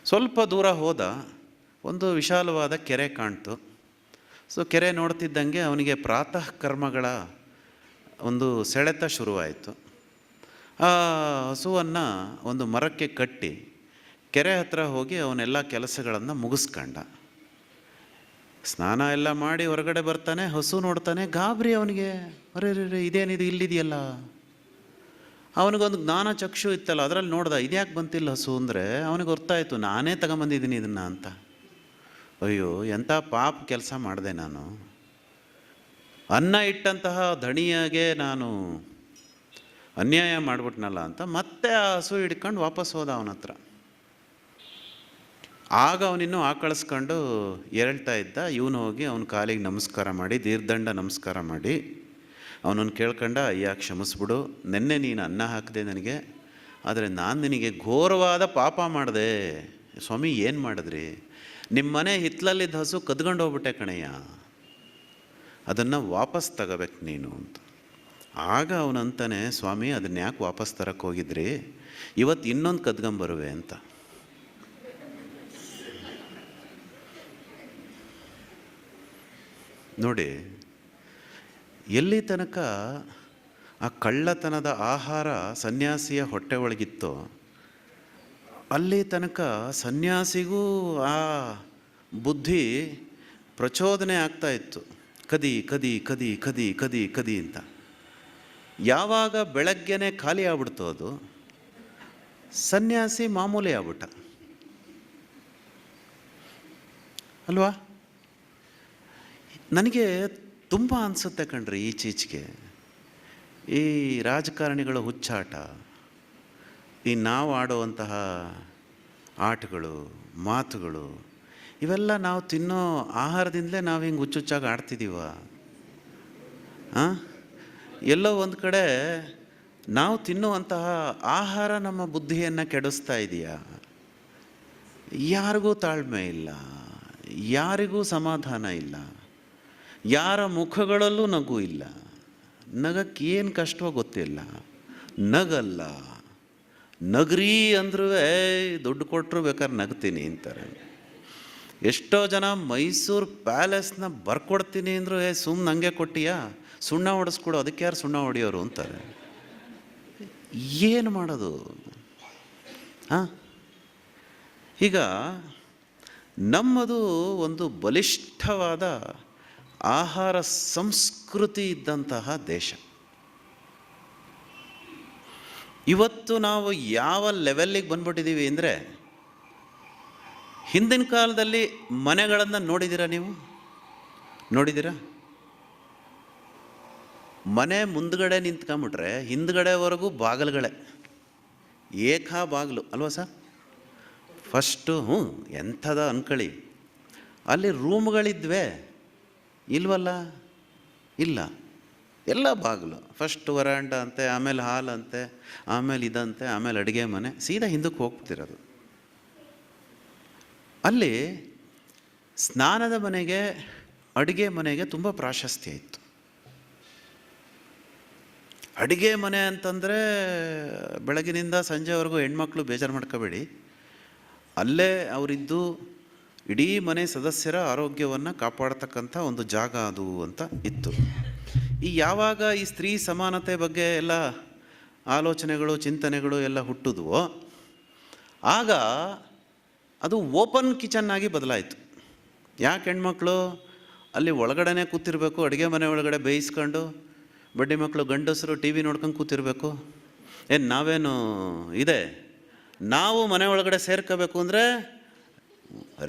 ಸ್ವಲ್ಪ ದೂರ ಹೋದ, ಒಂದು ವಿಶಾಲವಾದ ಕೆರೆ ಕಾಣ್ತು. ಸೊ ಕೆರೆ ನೋಡ್ತಿದ್ದಂಗೆ ಅವನಿಗೆ ಪ್ರಾತಃ ಕರ್ಮಗಳ ಒಂದು ಸೆಳೆತ ಶುರುವಾಯಿತು. ಆ ಹಸುವನ್ನು ಒಂದು ಮರಕ್ಕೆ ಕಟ್ಟಿ ಕೆರೆ ಹತ್ರ ಹೋಗಿ ಅವನೆಲ್ಲ ಕೆಲಸಗಳನ್ನು ಮುಗಿಸ್ಕೊಂಡ. ಸ್ನಾನ ಎಲ್ಲ ಮಾಡಿ ಹೊರಗಡೆ ಬರ್ತಾನೆ, ಹಸು ನೋಡ್ತಾನೆ, ಗಾಬರಿ ಅವನಿಗೆ. ಅರೆ ಇದೇನಿದು ಇಲ್ಲಿದೆಯಲ್ಲ. ಅವನಿಗೊಂದು ಜ್ಞಾನ ಚಕ್ಷು ಇತ್ತಲ್ಲ, ಅದರಲ್ಲಿ ನೋಡ್ದ, ಇದ್ಯಾಕೆ ಬಂತಿಲ್ಲ ಹಸು ಅಂದರೆ ಅವನಿಗೆ ಗೊತ್ತಾಯಿತು, ನಾನೇ ತಗೊಂಬಂದಿದ್ದೀನಿ ಇದನ್ನು ಅಂತ. ಅಯ್ಯೋ, ಎಂಥ ಪಾಪ ಕೆಲಸ ಮಾಡಿದೆ ನಾನು, ಅನ್ನ ಇಟ್ಟಂತಹ ದಣಿಯಾಗೆ ನಾನು ಅನ್ಯಾಯ ಮಾಡಿಬಿಟ್ನಲ್ಲ ಅಂತ ಮತ್ತೆ ಆ ಹಸು ಹಿಡ್ಕೊಂಡು ವಾಪಸ್ ಹೋದ ಅವನ ಹತ್ರ. ಆಗ ಅವನಿನ್ನೂ ಆಕಳಿಸ್ಕೊಂಡು ಎರಳ್ತಾ ಇದ್ದ. ಇವನು ಹೋಗಿ ಅವನ ಕಾಲಿಗೆ ನಮಸ್ಕಾರ ಮಾಡಿ, ದೀರ್ದಂಡ ನಮಸ್ಕಾರ ಮಾಡಿ ಅವನನ್ನು ಕೇಳ್ಕೊಂಡ, ಅಯ್ಯ ಕ್ಷಮಿಸ್ಬಿಡು, ನೆನ್ನೆ ನೀನು ಅನ್ನ ಹಾಕಿದೆ ನನಗೆ, ಆದರೆ ನಾನು ನಿನಗೆ ಘೋರವಾದ ಪಾಪ ಮಾಡಿದೆ. ಸ್ವಾಮಿ, ಏನು ಮಾಡಿದ್ರಿ? ನಿಮ್ಮ ಮನೆ ಹಿತ್ತಲಲ್ಲಿದ್ದ ಹಸು ಕದ್ಕೊಂಡು ಹೋಗ್ಬಿಟ್ಟೆ ಕಣಯ್ಯ, ಅದನ್ನು ವಾಪಸ್ ತಗೋಬೇಕು ನೀನು ಅಂತ. ಆಗ ಅವನಂತಾನೆ, ಸ್ವಾಮಿ, ಅದನ್ನ ಯಾಕೆ ವಾಪಸ್ ತರಕ್ಕೆ ಹೋಗಿದ್ರಿ? ಇವತ್ತು ಇನ್ನೊಂದು ಕದ್ಕೊಂಬರುವೆ ಅಂತ. ನೋಡಿ, ಎಲ್ಲಿ ತನಕ ಆ ಕಳ್ಳತನದ ಆಹಾರ ಸನ್ಯಾಸಿಯ ಹೊಟ್ಟೆ ಒಳಗಿತ್ತೋ ಅಲ್ಲಿ ತನಕ ಸನ್ಯಾಸಿಗೂ ಆ ಬುದ್ಧಿ ಪ್ರಚೋದನೆ ಆಗ್ತಾ ಇತ್ತು. ಕದಿ ಕದಿ ಕದಿ ಕದಿ ಕದಿ ಕದಿ ಅಂತ. ಯಾವಾಗ ಬೆಳಗ್ಗೆನೆ ಖಾಲಿ ಆಗ್ಬಿಡ್ತೋ ಅದು, ಸನ್ಯಾಸಿ ಮಾಮೂಲಿ ಆಗ್ಬಿಟ್ಟ ಅಲ್ವಾ? ನನಗೆ ತುಂಬ ಅನಿಸುತ್ತೆ ಕಣ್ರಿ ಈಚೀಚೆಗೆ ಈ ರಾಜಕಾರಣಿಗಳ ಹುಚ್ಚಾಟ, ಈ ನಾವು ಆಡುವಂತಹ ಆಟಗಳು, ಮಾತುಗಳು, ಇವೆಲ್ಲ ನಾವು ತಿನ್ನೋ ಆಹಾರದಿಂದಲೇ ನಾವು ಹಿಂಗೆ ಹುಚ್ಚುಚ್ಚಾಗಿ ಆಡ್ತಿದ್ದೀವ? ಎಲ್ಲೋ ಒಂದು ಕಡೆ ನಾವು ತಿನ್ನುವಂತಹ ಆಹಾರ ನಮ್ಮ ಬುದ್ಧಿಯನ್ನು ಕೆಡಿಸ್ತಾ ಇದೆಯಾ? ಯಾರಿಗೂ ತಾಳ್ಮೆ ಇಲ್ಲ, ಯಾರಿಗೂ ಸಮಾಧಾನ ಇಲ್ಲ, ಯಾರ ಮುಖಗಳಲ್ಲೂ ನಗು ಇಲ್ಲ. ನಗಕ್ಕೆ ಏನು ಕಷ್ಟವೋ ಗೊತ್ತಿಲ್ಲ, ನಗಲ್ಲ. ನಗರಿ ಅಂದ್ರೂ ದುಡ್ಡು ಕೊಟ್ಟರು ಬೇಕಾದ್ರೆ ನಗ್ತೀನಿ ಅಂತಾರೆ. ಎಷ್ಟೋ ಜನ ಮೈಸೂರು ಪ್ಯಾಲೇಸ್ನ ಬರ್ಕೊಡ್ತೀನಿ ಅಂದರು, ಸುಮ್ಮನೆ ನನಗೆ ಕೊಟ್ಟಿಯಾ, ಸುಣ್ಣ ಹೊಡೆಸ್ಕೊಡು, ಅದಕ್ಕೆ ಯಾರು ಸುಣ್ಣ ಹೊಡೆಯೋರು ಅಂತಾರೆ. ಏನು ಮಾಡೋದು? ಈಗ ನಮ್ಮದು ಒಂದು ಬಲಿಷ್ಠವಾದ ಆಹಾರ ಸಂಸ್ಕೃತಿ ಇದ್ದಂತಹ ದೇಶ. ಇವತ್ತು ನಾವು ಯಾವ ಲೆವೆಲ್ಲಿಗೆ ಬಂದ್ಬಿಟ್ಟಿದ್ದೀವಿ ಅಂದರೆ, ಹಿಂದಿನ ಕಾಲದಲ್ಲಿ ಮನೆಗಳನ್ನು ನೋಡಿದ್ದೀರಾ? ನೀವು ನೋಡಿದ್ದೀರಾ? ಮನೆ ಮುಂದ್ಗಡೆ ನಿಂತ್ಕೊಂಬಿಟ್ರೆ ಹಿಂದ್ಗಡೆವರೆಗೂ ಬಾಗಿಲುಗಳೇ, ಏಕಾ ಬಾಗಿಲು ಅಲ್ವಾ ಸರ್? ಫಸ್ಟು ಎಂಥದ ಅನ್ಕೊಳ್ಳಿ, ಅಲ್ಲಿ ರೂಮ್ಗಳಿದ್ವೆ ಇಲ್ವಲ್ಲ? ಇಲ್ಲ, ಎಲ್ಲ ಬಾಗಿಲು. ಫಸ್ಟ್ ವರಾಂಡ ಅಂತೆ, ಆಮೇಲೆ ಹಾಲ್ ಅಂತೆ, ಆಮೇಲೆ ಇದಂತೆ, ಆಮೇಲೆ ಅಡುಗೆ ಮನೆ, ಸೀದಾ ಹಿಂದಕ್ಕೆ ಹೋಗ್ತಿರೋದು. ಅಲ್ಲಿ ಸ್ನಾನದ ಮನೆಗೆ, ಅಡುಗೆ ಮನೆಗೆ ತುಂಬ ಪ್ರಾಶಸ್ತ್ಯ ಇತ್ತು. ಅಡುಗೆ ಮನೆ ಅಂತಂದರೆ ಬೆಳಗಿನಿಂದ ಸಂಜೆವರೆಗೂ ಹೆಣ್ಮಕ್ಳು ಬೇಜಾರು ಮಾಡ್ಕೋಬೇಡಿ, ಅಲ್ಲೇ ಅವರಿದ್ದು ಇಡೀ ಮನೆ ಸದಸ್ಯರ ಆರೋಗ್ಯವನ್ನು ಕಾಪಾಡ್ತಕ್ಕಂಥ ಒಂದು ಜಾಗ ಅದು ಅಂತ ಇತ್ತು. ಯಾವಾಗ ಈ ಸ್ತ್ರೀ ಸಮಾನತೆ ಬಗ್ಗೆ ಎಲ್ಲ ಆಲೋಚನೆಗಳು, ಚಿಂತನೆಗಳು ಎಲ್ಲ ಹುಟ್ಟಿದ್ವೋ, ಆಗ ಅದು ಓಪನ್ ಕಿಚನ್ ಆಗಿ ಬದಲಾಯಿತು. ಯಾಕೆ ಹೆಣ್ಮಕ್ಳು ಅಲ್ಲಿ ಒಳಗಡೆನೇ ಕೂತಿರ್ಬೇಕು, ಅಡುಗೆ ಮನೆ ಒಳಗಡೆ ಬೇಯಿಸ್ಕೊಂಡು, ಬಡ್ಡಿ ಮಕ್ಕಳು ಗಂಡಸರು ಟಿ ವಿ ನೋಡ್ಕೊಂಡು ಕೂತಿರ್ಬೇಕು? ನಾವೇನು ಇದೆ, ನಾವು ಮನೆ ಒಳಗಡೆ ಸೇರ್ಕೋಬೇಕು ಅಂದರೆ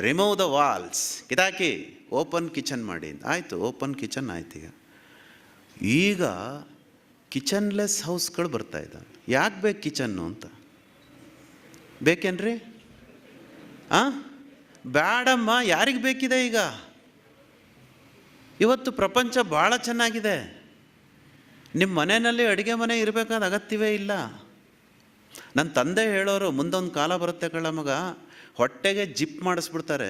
ರಿಮೂವ್ ದ ವಾಲ್ಸ್, ಕಿತಾಕಿ ಓಪನ್ ಕಿಚನ್ ಮಾಡಿ. ಆಯಿತು, ಓಪನ್ ಕಿಚನ್ ಆಯ್ತು. ಈಗ ಕಿಚನ್ಲೆಸ್ ಹೌಸ್ಗಳು ಬರ್ತಾಯಿದ್ದಾವೆ. ಯಾಕೆ ಬೇಕು ಕಿಚನ್ನು ಅಂತ? ಬೇಕೇನ್ರಿ? ಬೇಡಮ್ಮ, ಯಾರಿಗೆ ಬೇಕಿದೆ? ಈಗ ಇವತ್ತು ಪ್ರಪಂಚ ಭಾಳ ಚೆನ್ನಾಗಿದೆ. ನಿಮ್ಮ ಮನೆಯಲ್ಲಿ ಅಡುಗೆ ಮನೆ ಇರಬೇಕಾದ ಅಗತ್ಯವೇ ಇಲ್ಲ. ನನ್ನ ತಂದೆ ಹೇಳೋರು, ಮುಂದೊಂದು ಕಾಲ ಬರುತ್ತೆ ಕಳ್ಳ ಮಗ, ಹೊಟ್ಟೆಗೆ ಜಿಪ್ ಮಾಡಿಸ್ಬಿಡ್ತಾರೆ,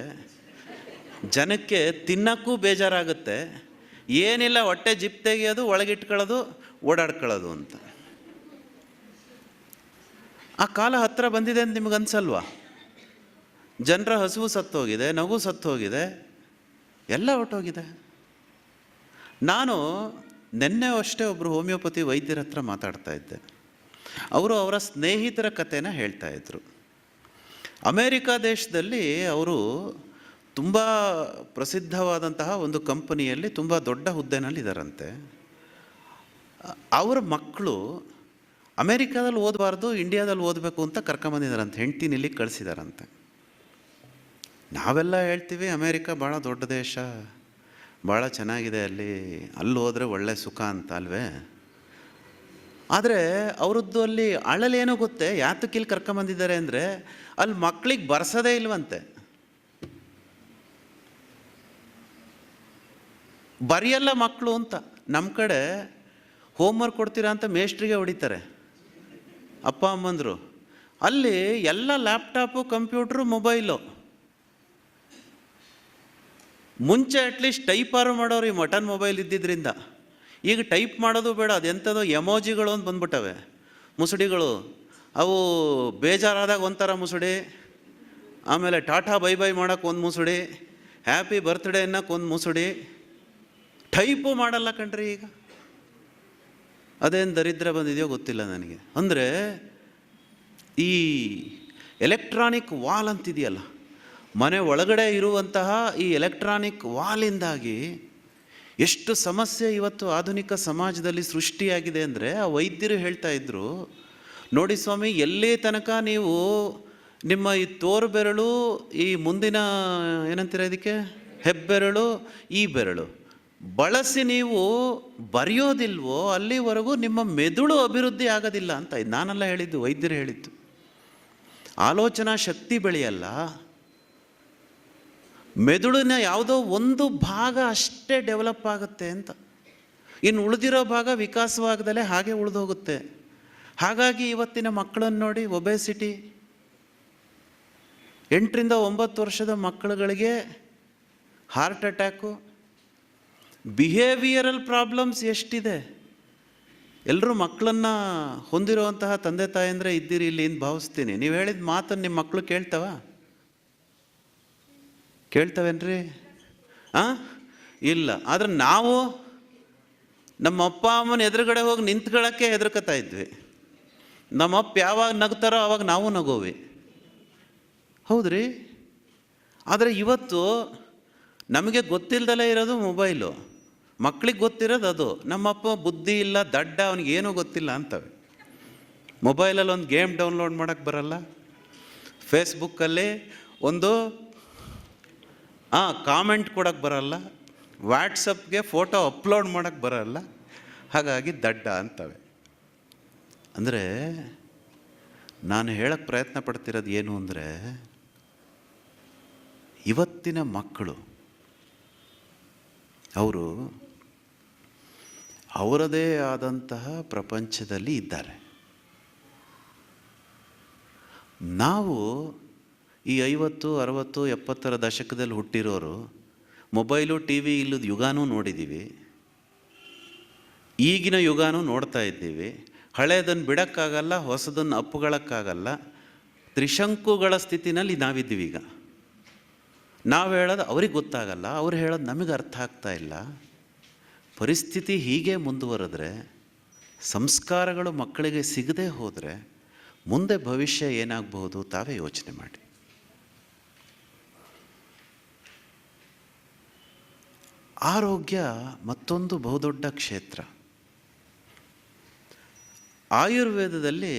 ಜನಕ್ಕೆ ತಿನ್ನೋಕ್ಕೂ ಬೇಜಾರಾಗುತ್ತೆ, ಏನಿಲ್ಲ ಹೊಟ್ಟೆ ಜಿಪ್ ತೆಗಿಯೋದು, ಒಳಗಿಟ್ಕೊಳ್ಳೋದು, ಓಡಾಡ್ಕೊಳ್ಳೋದು ಅಂತ. ಆ ಕಾಲ ಹತ್ತಿರ ಬಂದಿದೆ ಅಂತ ನಿಮ್ಗೆ ಅನ್ಸಲ್ವಾ? ಜನರ ಹಸುವು ಸತ್ತೋಗಿದೆ, ನಗು ಸತ್ತೋಗಿದೆ, ಎಲ್ಲ ಹೊಟ್ಟೋಗಿದೆ. ನಾನು ನಿನ್ನೆ ಅಷ್ಟೇ ಒಬ್ಬರು ಹೋಮಿಯೋಪತಿ ವೈದ್ಯರ ಹತ್ರ ಮಾತಾಡ್ತಾ ಇದ್ದೆ. ಅವರು ಅವರ ಸ್ನೇಹಿತರ ಕಥೆನ ಹೇಳ್ತಾಯಿದ್ರು. ಅಮೇರಿಕಾ ದೇಶದಲ್ಲಿ ಅವರು ತುಂಬ ಪ್ರಸಿದ್ಧವಾದಂತಹ ಒಂದು ಕಂಪನಿಯಲ್ಲಿ ತುಂಬ ದೊಡ್ಡ ಹುದ್ದೆನಲ್ಲಿದ್ದಾರಂತೆ. ಅವರ ಮಕ್ಕಳು ಅಮೇರಿಕಾದಲ್ಲಿ ಓದಬಾರ್ದು, ಇಂಡಿಯಾದಲ್ಲಿ ಓದಬೇಕು ಅಂತ ಕರ್ಕೊಂಬಂದಿದ್ದಾರಂತೆ, ಹೆಂಡ್ತಿನಿಲ್ಲಿ ಕಳಿಸಿದಾರಂತೆ. ನಾವೆಲ್ಲ ಹೇಳ್ತೀವಿ ಅಮೇರಿಕಾ ಭಾಳ ದೊಡ್ಡ ದೇಶ, ಭಾಳ ಚೆನ್ನಾಗಿದೆ, ಅಲ್ಲಿ ಹೋದರೆ ಒಳ್ಳೆ ಸುಖ ಅಂತ ಅಲ್ವೇ? ಆದರೆ ಅವರದ್ದು ಅಲ್ಲಿ ಅಳಲೇನೋ ಗೊತ್ತೇ, ಯಾತಕ್ಕೆ ಇಲ್ಲಿ ಕರ್ಕೊಂಬಂದಿದ್ದಾರೆ ಅಂದರೆ, ಅಲ್ಲಿ ಮಕ್ಕಳಿಗೆ ಬರ್ಸೋದೇ ಇಲ್ವಂತೆ. ಬರೆಯಲ್ಲ ಮಕ್ಕಳು ಅಂತ. ನಮ್ಮ ಕಡೆ ಹೋಮ್ವರ್ಕ್ ಕೊಡ್ತೀರಾ ಅಂತ ಮೇಸ್ಟ್ರಿಗೆ ಹೊಡಿತಾರೆ ಅಪ್ಪ ಅಮ್ಮಂದರು. ಅಲ್ಲಿ ಎಲ್ಲ ಲ್ಯಾಪ್ಟಾಪು, ಕಂಪ್ಯೂಟ್ರು, ಮೊಬೈಲು. ಮುಂಚೆ ಅಟ್ಲೀಸ್ಟ್ ಟೈಪಾರು ಮಾಡೋರು ಈ ಮಟನ್ ಮೊಬೈಲ್ ಇದ್ದಿದ್ದರಿಂದ. ಈಗ ಟೈಪ್ ಮಾಡೋದು ಬೇಡ, ಅದೆಂಥದೋ ಎಮೋಜಿಗಳು ಅಂತ ಬಂದ್ಬಿಟ್ಟವೆ, ಮುಸುಡಿಗಳು. ಅವು ಬೇಜಾರಾದಾಗ ಒಂಥರ ಮುಸುಡಿ, ಆಮೇಲೆ ಟಾಟಾ ಬೈ ಬೈ ಮಾಡೋಕ್ಕೆ ಒಂದು ಮುಸುಡಿ, ಹ್ಯಾಪಿ ಬರ್ತ್ಡೇ ಅನ್ನೋಕ್ಕೆ ಒಂದು ಮುಸುಡಿ. ಟೈಪು ಮಾಡಲ್ಲ ಕಣ್ರಿ ಈಗ. ಅದೇನು ದರಿದ್ರ ಬಂದಿದೆಯೋ ಗೊತ್ತಿಲ್ಲ ನನಗೆ. ಅಂದರೆ ಈ ಎಲೆಕ್ಟ್ರಾನಿಕ್ ವಾಲ್ ಅಂತಿದೆಯಲ್ಲ, ಮನೆ ಒಳಗಡೆ ಇರುವಂತಹ ಈ ಎಲೆಕ್ಟ್ರಾನಿಕ್ ವಾಲಿಂದಾಗಿ ಎಷ್ಟು ಸಮಸ್ಯೆ ಇವತ್ತು ಆಧುನಿಕ ಸಮಾಜದಲ್ಲಿ ಸೃಷ್ಟಿಯಾಗಿದೆ ಅಂದರೆ, ಆ ವೈದ್ಯರು ಹೇಳ್ತಾ ಇದ್ದರು, ನೋಡಿ ಸ್ವಾಮಿ, ಎಲ್ಲಿ ತನಕ ನೀವು ನಿಮ್ಮ ಈ ತೋರು ಬೆರಳು, ಈ ಮುಂದಿನ ಏನಂತೀರ ಇದಕ್ಕೆ, ಹೆಬ್ಬೆರಳು, ಈ ಬೆರಳು ಬಳಸಿ ನೀವು ಬರೆಯೋದಿಲ್ವೋ ಅಲ್ಲಿವರೆಗೂ ನಿಮ್ಮ ಮೆದುಳು ಅಭಿವೃದ್ಧಿ ಆಗೋದಿಲ್ಲ ಅಂತ. ನಾನೆಲ್ಲ ಹೇಳಿದ್ದು, ವೈದ್ಯರು ಹೇಳಿದ್ದು. ಆಲೋಚನಾ ಶಕ್ತಿ ಬೆಳೆಯಲ್ಲ, ಮೆದುಳಿನ ಯಾವುದೋ ಒಂದು ಭಾಗ ಅಷ್ಟೇ ಡೆವಲಪ್ ಆಗುತ್ತೆ ಅಂತ. ಇನ್ನು ಉಳಿದಿರೋ ಭಾಗ ವಿಕಾಸವಾಗದಲ್ಲೇ ಹಾಗೆ ಉಳಿದೋಗುತ್ತೆ. ಹಾಗಾಗಿ ಇವತ್ತಿನ ಮಕ್ಕಳನ್ನು ನೋಡಿ, ಒಬೆಸಿಟಿ, 8 ರಿಂದ 9 ವರ್ಷದ ಮಕ್ಕಳುಗಳಿಗೆ ಹಾರ್ಟ್ ಅಟ್ಯಾಕು, ಬಿಹೇವಿಯರಲ್ ಪ್ರಾಬ್ಲಮ್ಸ್ ಎಷ್ಟಿದೆ. ಎಲ್ಲರೂ ಮಕ್ಕಳನ್ನು ಹೊಂದಿರುವಂತಹ ತಂದೆ ತಾಯಂದರೆ ಇದ್ದೀರಿ ಇಲ್ಲಿ ಅಂತ ಭಾವಿಸ್ತೀನಿ. ನೀವು ಹೇಳಿದ ಮಾತನ್ನು ನಿಮ್ಮ ಮಕ್ಕಳು ಕೇಳ್ತವೇನ್ರಿ? ಇಲ್ಲ. ಆದರೆ ನಾವು ನಮ್ಮ ಅಪ್ಪ ಅಮ್ಮನ ಎದುರುಗಡೆ ಹೋಗಿ ನಿಂತ್ಕೊಳ್ಳೋಕ್ಕೆ ಹೆದರ್ಕೊತಾ ಇದ್ವಿ. ನಮ್ಮಪ್ಪ ಯಾವಾಗ ನಗ್ತಾರೋ ಆವಾಗ ನಾವು ನಗೋವಿ, ಹೌದ್ರಿ? ಆದರೆ ಇವತ್ತು ನಮಗೆ ಗೊತ್ತಿಲ್ಲದಲೇ ಇರೋದು ಮೊಬೈಲು, ಮಕ್ಕಳಿಗೆ ಗೊತ್ತಿರೋದು ಅದು. ನಮ್ಮಪ್ಪ ಬುದ್ಧಿ ಇಲ್ಲ, ದಡ್ಡ, ಅವನಿಗೇನೂ ಗೊತ್ತಿಲ್ಲ ಅಂತವೆ. ಮೊಬೈಲಲ್ಲಿ ಒಂದು ಗೇಮ್ ಡೌನ್ಲೋಡ್ ಮಾಡೋಕ್ಕೆ ಬರಲ್ಲ, ಫೇಸ್ಬುಕ್ಕಲ್ಲಿ ಒಂದು ಕಾಮೆಂಟ್ ಕೊಡೋಕ್ಕೆ ಬರಲ್ಲ, ವಾಟ್ಸಪ್ಗೆ ಫೋಟೋ ಅಪ್ಲೋಡ್ ಮಾಡೋಕ್ಕೆ ಬರಲ್ಲ, ಹಾಗಾಗಿ ದಡ್ಡ ಅಂತವೆ. ಅಂದರೆ ನಾನು ಹೇಳಕ್ಕೆ ಪ್ರಯತ್ನ ಪಡ್ತಿರೋದು ಏನು ಅಂದರೆ, ಇವತ್ತಿನ ಮಕ್ಕಳು ಅವರು ಅವರದೇ ಆದಂತಹ ಪ್ರಪಂಚದಲ್ಲಿ ಇದ್ದಾರೆ. ನಾವು ಈ 50, 60, 70ರ ದಶಕದಲ್ಲಿ ಹುಟ್ಟಿರೋರು ಮೊಬೈಲು, ಟಿ ವಿ ಇಲ್ಲದ ಯುಗಾನೂ ನೋಡಿದ್ದೀವಿ, ಈಗಿನ ಯುಗಾನೂ ನೋಡ್ತಾ ಇದ್ದೀವಿ. ಹಳೆಯದನ್ನು ಬಿಡೋಕ್ಕಾಗಲ್ಲ, ಹೊಸದನ್ನು ಅಪ್ಪುಗಳಕ್ಕಾಗಲ್ಲ. ತ್ರಿಶಂಕುಗಳ ಸ್ಥಿತಿನಲ್ಲಿ ನಾವಿದ್ದೀವಿ. ಈಗ ನಾವು ಹೇಳೋದು ಅವ್ರಿಗೆ ಗೊತ್ತಾಗಲ್ಲ, ಅವ್ರು ಹೇಳೋದು ನಮಗೆ ಅರ್ಥ ಆಗ್ತಾ ಇಲ್ಲ. ಪರಿಸ್ಥಿತಿ ಹೀಗೆ ಮುಂದುವರೆದ್ರೆ, ಸಂಸ್ಕಾರಗಳು ಮಕ್ಕಳಿಗೆ ಸಿಗದೆ ಹೋದರೆ ಮುಂದೆ ಭವಿಷ್ಯ ಏನಾಗಬಹುದು ತಾವೇ ಯೋಚನೆ ಮಾಡಿ. ಆರೋಗ್ಯ ಮತ್ತೊಂದು ಬಹುದೊಡ್ಡ ಕ್ಷೇತ್ರ. ಆಯುರ್ವೇದದಲ್ಲಿ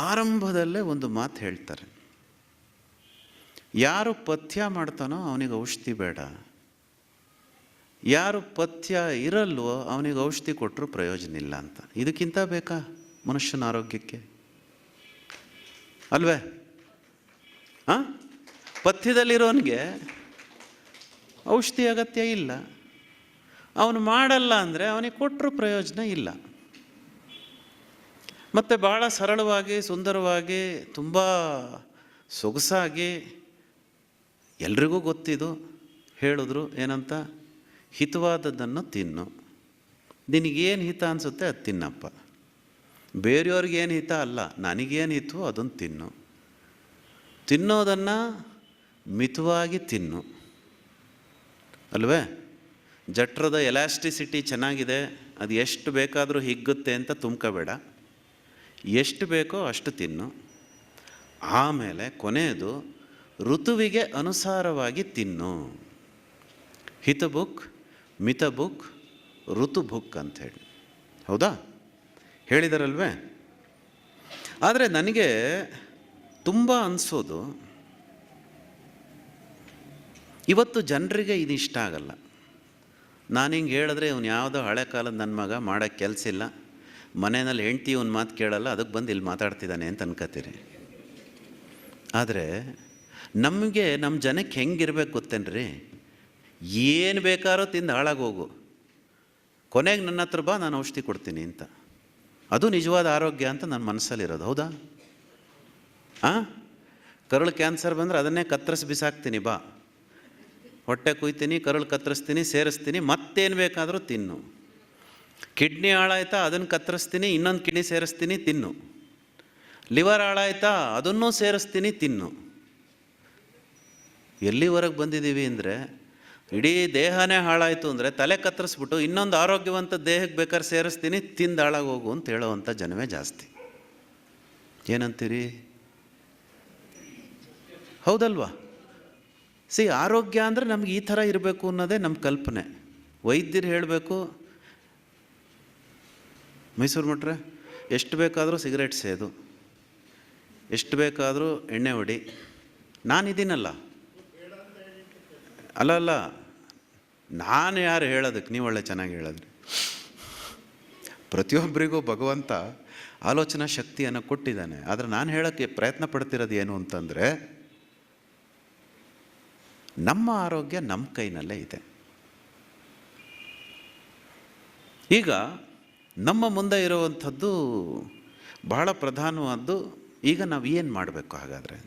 ಆರಂಭದಲ್ಲೇ ಒಂದು ಮಾತು ಹೇಳ್ತಾರೆ, ಯಾರು ಪಥ್ಯ ಮಾಡ್ತಾನೋ ಅವನಿಗೆ ಔಷಧಿ ಬೇಡ, ಯಾರು ಪಥ್ಯ ಇರಲ್ವೋ ಅವನಿಗೆ ಔಷಧಿ ಕೊಟ್ಟರು ಪ್ರಯೋಜನ ಇಲ್ಲ ಅಂತ. ಇದಕ್ಕಿಂತ ಬೇಕಾ ಮನುಷ್ಯನ ಆರೋಗ್ಯಕ್ಕೆ? ಅಲ್ವೇ? ಪಥ್ಯದಲ್ಲಿರೋನಿಗೆ ಔಷಧಿ ಅಗತ್ಯ ಇಲ್ಲ, ಅವನು ಮಾಡಲ್ಲ ಅಂದರೆ ಅವನಿಗೆ ಕೊಟ್ಟರು ಪ್ರಯೋಜನ ಇಲ್ಲ. ಮತ್ತು ಭಾಳ ಸರಳವಾಗಿ, ಸುಂದರವಾಗಿ, ತುಂಬ ಸೊಗಸಾಗಿ ಎಲ್ರಿಗೂ ಗೊತ್ತಿದ್ದು ಹೇಳಿದ್ರು ಏನಂತ, ಹಿತವಾದದ್ದನ್ನು ತಿನ್ನು, ನಿನಗೇನು ಹಿತ ಅನಿಸುತ್ತೆ ಅದು ತಿನ್ನಪ್ಪ, ಬೇರೆಯವ್ರಿಗೇನು ಹಿತ ಅಲ್ಲ, ನನಗೇನು ಹಿತವೋ ಅದನ್ನು ತಿನ್ನು, ತಿನ್ನೋದನ್ನು ಮಿತವಾಗಿ ತಿನ್ನು, ಅಲ್ವೇ? ಜಠರದ ಎಲಾಸ್ಟಿಸಿಟಿ ಚೆನ್ನಾಗಿದೆ, ಅದು ಎಷ್ಟು ಬೇಕಾದರೂ ಹಿಗ್ಗುತ್ತೆ ಅಂತ ತುಂಬ್ಕೋಬೇಡ, ಎಷ್ಟು ಬೇಕೋ ಅಷ್ಟು ತಿನ್ನು. ಆಮೇಲೆ ಕೊನೆಯದು ಋತುವಿಗೆ ಅನುಸಾರವಾಗಿ ತಿನ್ನು. ಹಿತ ಬುಕ್, ಮಿತ ಬುಕ್, ಋತು ಬುಕ್ ಅಂಥೇಳಿ. ಹೌದಾ? ಹೇಳಿದಾರಲ್ವೇ? ಆದರೆ ನನಗೆ ತುಂಬ ಅನಿಸೋದು, ಇವತ್ತು ಜನರಿಗೆ ಇದು ಇಷ್ಟ ಆಗಲ್ಲ. ನಾನು ಹಿಂಗೆ ಹೇಳಿದ್ರೆ ಇವನು ಯಾವುದೋ ಹಳೆ ಕಾಲದ ನನ್ನ ಮಗ, ಮಾಡೋಕ್ಕೆ ಕೆಲಸ ಇಲ್ಲ, ಮನೆಯಲ್ಲಿ ಹೆಂಡ್ತಿ ಒಂದು ಮಾತು ಕೇಳಲ್ಲ, ಅದಕ್ಕೆ ಬಂದು ಇಲ್ಲಿ ಮಾತಾಡ್ತಿದ್ದಾನೆ ಅಂತ ಅನ್ಕೋತೀರಿ. ಆದರೆ ನಮಗೆ, ನಮ್ಮ ಜನಕ್ಕೆ ಹೆಂಗಿರ್ಬೇಕು ಗೊತ್ತೇನ್ರಿ? ಏನು ಬೇಕಾದ್ರೂ ತಿಂದು ಹಾಳಾಗೋಗು, ಕೊನೆಗೆ ನನ್ನ ಹತ್ರ ಬಾ, ನಾನು ಔಷಧಿ ಕೊಡ್ತೀನಿ ಅಂತ. ಅದು ನಿಜವಾದ ಆರೋಗ್ಯ ಅಂತ ನನ್ನ ಮನಸ್ಸಲ್ಲಿರೋದು. ಹೌದಾ? ಕರುಳು ಕ್ಯಾನ್ಸರ್ ಬಂದರೆ ಅದನ್ನೇ ಕತ್ತರಿಸಿ ಬಿಸಾಕ್ತೀನಿ, ಬಾ, ಹೊಟ್ಟೆ ಕುಯ್ತೀನಿ, ಕರುಳು ಕತ್ತರಿಸ್ತೀನಿ, ಸೇರಿಸ್ತೀನಿ, ಮತ್ತೇನು ಬೇಕಾದರೂ ತಿನ್ನು. ಕಿಡ್ನಿ ಹಾಳಾಯ್ತಾ ಅದನ್ನು ಕತ್ತರಿಸ್ತೀನಿ, ಇನ್ನೊಂದು ಕಿಡ್ನಿ ಸೇರಿಸ್ತೀನಿ, ತಿನ್ನು. ಲಿವರ್ ಹಾಳಾಯ್ತಾ ಅದನ್ನೂ ಸೇರಿಸ್ತೀನಿ, ತಿನ್ನು. ಎಲ್ಲಿವರೆಗೆ ಬಂದಿದ್ದೀವಿ ಅಂದರೆ, ಇಡೀ ದೇಹನೇ ಹಾಳಾಯಿತು ಅಂದರೆ ತಲೆ ಕತ್ತರಿಸ್ಬಿಟ್ಟು ಇನ್ನೊಂದು ಆರೋಗ್ಯವಂತ ದೇಹಕ್ಕೆ ಬೇಕಾದ್ರೆ ಸೇರಿಸ್ತೀನಿ, ತಿಂದು ಹಾಳಾಗೋಗು ಅಂತ ಹೇಳೋವಂಥ ಜನವೇ ಜಾಸ್ತಿ. ಏನಂತೀರಿ? ಹೌದಲ್ವಾ? ಆರೋಗ್ಯ ಅಂದರೆ ನಮ್ಗೆ ಈ ಥರ ಇರಬೇಕು ಅನ್ನೋದೇ ನಮ್ಮ ಕಲ್ಪನೆ. ವೈದ್ಯರು ಹೇಳಬೇಕು, ಮೈಸೂರು ಮಟ್ರೆ ಎಷ್ಟು ಬೇಕಾದರೂ ಸಿಗರೇಟ್ ಸೇದು, ಎಷ್ಟು ಬೇಕಾದರೂ ಎಣ್ಣೆ ಹೊಡಿ, ನಾನಿದ್ದೀನಲ್ಲ, ಅಲ್ಲ ನಾನು ಯಾರು ಹೇಳೋದಕ್ಕೆ, ನೀವು ಒಳ್ಳೆ ಚೆನ್ನಾಗಿ ಹೇಳಿದ್ರಿ. ಪ್ರತಿಯೊಬ್ಬರಿಗೂ ಭಗವಂತ ಆಲೋಚನಾ ಶಕ್ತಿಯನ್ನು ಕೊಟ್ಟಿದ್ದಾನೆ. ಆದರೆ ನಾನು ಹೇಳೋಕ್ಕೆ ಪ್ರಯತ್ನ ಪಡ್ತಿರೋದು ಏನು ಅಂತಂದರೆ, ನಮ್ಮ ಆರೋಗ್ಯ ನಮ್ಮ ಕೈನಲ್ಲೇ ಇದೆ. ಈಗ ನಮ್ಮ ಮುಂದೆ ಇರುವಂಥದ್ದು ಬಹಳ ಪ್ರಧಾನವಾದ್ದು. ಈಗ ನಾವು ಏನು ಮಾಡಬೇಕು ಹಾಗಾದರೆ?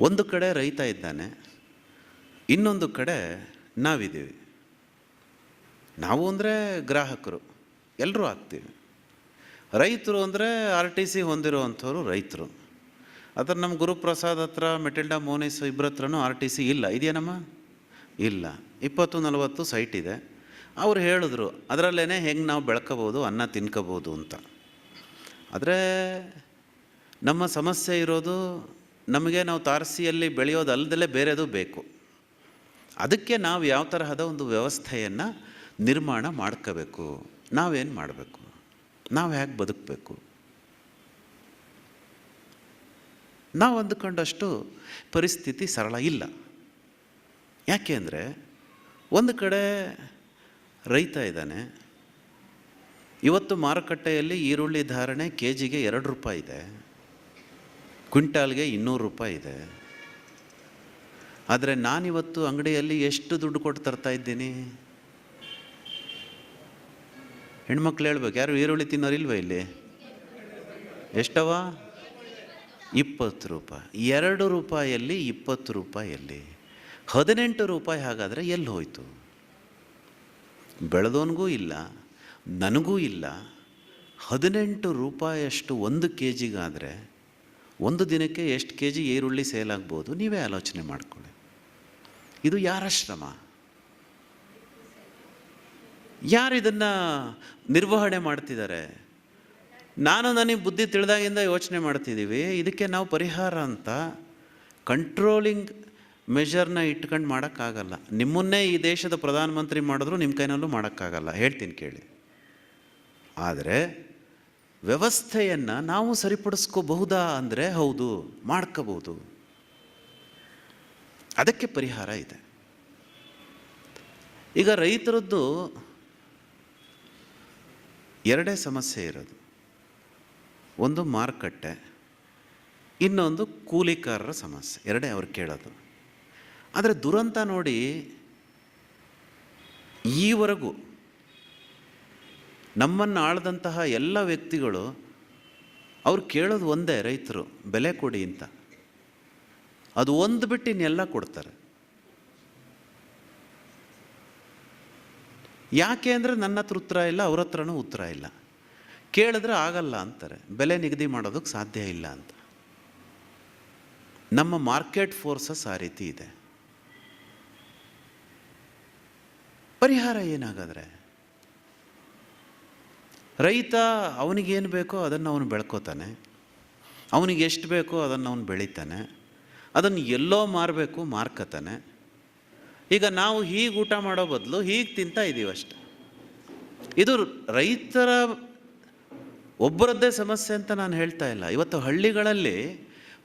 ಒಂದು ಕಡೆ ರೈತ ಇದ್ದಾನೆ, ಇನ್ನೊಂದು ಕಡೆ ನಾವಿದ್ದೀವಿ. ನಾವು ಅಂದರೆ ಗ್ರಾಹಕರು, ಎಲ್ಲರೂ ಆಗ್ತೀವಿ. ರೈತರು ಅಂದರೆ RTC ಹೊಂದಿರುವಂಥವ್ರು ರೈತರು. ಅದರ ನಮ್ಮ ಗುರುಪ್ರಸಾದ್ ಹತ್ರ, ಮೆಟಿಲ್ಡಾ ಮೋನಿಸ್ ಇಬ್ಬರ ಹತ್ರನೂ RTC ಇಲ್ಲ. ಇದೆಯೇನಮ್ಮ? ಇಲ್ಲ. 20-40 ಸೈಟ್ ಇದೆ. ಅವ್ರು ಹೇಳಿದ್ರು ಅದರಲ್ಲೇ ಹೆಂಗೆ ನಾವು ಬೆಳ್ಕೋಬೋದು, ಅನ್ನ ತಿನ್ಕೋಬೋದು ಅಂತ. ಆದರೆ ನಮ್ಮ ಸಮಸ್ಯೆ ಇರೋದು, ನಮಗೆ ನಾವು ತಾರಸಿಯಲ್ಲಿ ಬೆಳೆಯೋದಲ್ಲದೆ ಬೇರೆದು ಬೇಕು. ಅದಕ್ಕೆ ನಾವು ಯಾವ ತರಹದ ಒಂದು ವ್ಯವಸ್ಥೆಯನ್ನು ನಿರ್ಮಾಣ ಮಾಡ್ಕೋಬೇಕು, ನಾವೇನು ಮಾಡಬೇಕು, ನಾವು ಹೇಗೆ ಬದುಕಬೇಕು. ನಾವು ಅಂದುಕೊಂಡಷ್ಟು ಪರಿಸ್ಥಿತಿ ಸರಳ ಇಲ್ಲ. ಯಾಕೆ ಅಂದರೆ, ಒಂದು ಕಡೆ ರೈತ ಇದ್ದಾನೆ. ಇವತ್ತು ಮಾರುಕಟ್ಟೆಯಲ್ಲಿ ಈರುಳ್ಳಿ ಧಾರಣೆ KGಗೆ 2 ರೂಪಾಯಿ ಇದೆ, ಕ್ವಿಂಟಾಲ್ಗೆ 200 ರೂಪಾಯಿ ಇದೆ. ಆದರೆ ನಾನಿವತ್ತು ಅಂಗಡಿಯಲ್ಲಿ ಎಷ್ಟು ದುಡ್ಡು ಕೊಟ್ಟು ತರ್ತಾ ಇದ್ದೀನಿ? ಹೆಣ್ಮಕ್ಳು ಹೇಳ್ಬೇಕು, ಯಾರು ಈರುಳ್ಳಿ ತಿನ್ನೋರಿಲ್ವ ಇಲ್ಲಿ? ಎಷ್ಟವ? 20 ರೂಪಾಯಿ. 2 ರೂಪಾಯಲ್ಲಿ 20 ರೂಪಾಯಲ್ಲಿ 18 ರೂಪಾಯಿ. ಹಾಗಾದರೆ ಎಲ್ಲಿ ಹೋಯಿತು? ಬೆಳೆದವನಿಗೂ ಇಲ್ಲ, ನನಗೂ ಇಲ್ಲ. 18 ರೂಪಾಯಿಯಷ್ಟು 1 KGಗಾದರೆ ಒಂದು ದಿನಕ್ಕೆ ಎಷ್ಟು KG ಈರುಳ್ಳಿ ಸೇಲ್ ಆಗ್ಬೋದು? ನೀವೇ ಆಲೋಚನೆ ಮಾಡಿಕೊಳ್ಳಿ. ಇದು ಯಾರ ಶ್ರಮ? ಯಾರು ಇದನ್ನು ನಿರ್ವಹಣೆ ಮಾಡ್ತಿದ್ದಾರೆ? ನನಗೆ ಬುದ್ಧಿ ತಿಳಿದಾಗಿಂದ ಯೋಚನೆ ಮಾಡ್ತಿದ್ದೀವಿ. ಇದಕ್ಕೆ ನಾವು ಪರಿಹಾರ ಅಂತ ಕಂಟ್ರೋಲಿಂಗ್ ಮೆಷರ್ನ ಇಟ್ಕೊಂಡು ಮಾಡೋಕ್ಕಾಗಲ್ಲ. ನಿಮ್ಮನ್ನೇ ಈ ದೇಶದ ಪ್ರಧಾನಮಂತ್ರಿ ಮಾಡಿದ್ರು ನಿಮ್ಮ ಕೈನಲ್ಲೂ ಮಾಡೋಕ್ಕಾಗಲ್ಲ, ಹೇಳ್ತೀನಿ ಕೇಳಿ. ಆದರೆ ವ್ಯವಸ್ಥೆಯನ್ನು ನಾವು ಸರಿಪಡಿಸ್ಕೋಬಹುದಾ ಅಂದರೆ ಹೌದು, ಮಾಡ್ಕೋಬಹುದು. ಅದಕ್ಕೆ ಪರಿಹಾರ ಇದೆ. ಈಗ ರೈತರದ್ದು 2 ಸಮಸ್ಯೆ ಇರೋದು. ಒಂದು ಮಾರುಕಟ್ಟೆ, ಇನ್ನೊಂದು ಕೂಲಿಕಾರರ ಸಮಸ್ಯೆ. 2 ಅವ್ರು ಕೇಳೋದು. ಆದರೆ ದುರಂತ ನೋಡಿ, ಈವರೆಗೂ ನಮ್ಮನ್ನು ಆಳ್ದಂತಹ ಎಲ್ಲ ವ್ಯಕ್ತಿಗಳು ಅವ್ರು ಕೇಳೋದು ಒಂದೇ, ರೈತರು ಬೆಲೆ ಕೊಡಿ ಅಂತ. ಅದು ಒಂದು ಬಿಟ್ಟು ಇನ್ನೆಲ್ಲ ಕೊಡ್ತಾರೆ. ಯಾಕೆ ಅಂದರೆ ನನ್ನ ಹತ್ರ ಉತ್ತರ ಇಲ್ಲ, ಅವ್ರ ಹತ್ರನೂ ಉತ್ತರ ಇಲ್ಲ. ಕೇಳಿದ್ರೆ ಆಗಲ್ಲ ಅಂತಾರೆ, ಬೆಲೆ ನಿಗದಿ ಮಾಡೋದಕ್ಕೆ ಸಾಧ್ಯ ಇಲ್ಲ ಅಂತ. ನಮ್ಮ ಮಾರ್ಕೆಟ್ ಫೋರ್ಸಸ್ ಆ ರೀತಿ ಇದೆ. ಪರಿಹಾರ ಏನಾಗಾದರೆ? ರೈತ ಅವನಿಗೇನು ಬೇಕೋ ಅದನ್ನು ಅವನು ಬೆಳ್ಕೋತಾನೆ, ಅವನಿಗೆ ಎಷ್ಟು ಬೇಕೋ ಅದನ್ನು ಅವನು ಬೆಳೀತಾನೆ, ಅದನ್ನು ಎಲ್ಲೋ ಮಾರಬೇಕು ಮಾರ್ಕತಾನೆ. ಈಗ ನಾವು ಹೀಗೆ ಊಟ ಮಾಡೋ ಬದಲು ಹೀಗೆ ತಿಂತಾ ಇದ್ದೀವಿ ಅಷ್ಟೆ. ಇದು ರೈತರ ಒಬ್ಬರದ್ದೇ ಸಮಸ್ಯೆ ಅಂತ ನಾನು ಹೇಳ್ತಾ ಇಲ್ಲ. ಇವತ್ತು ಹಳ್ಳಿಗಳಲ್ಲಿ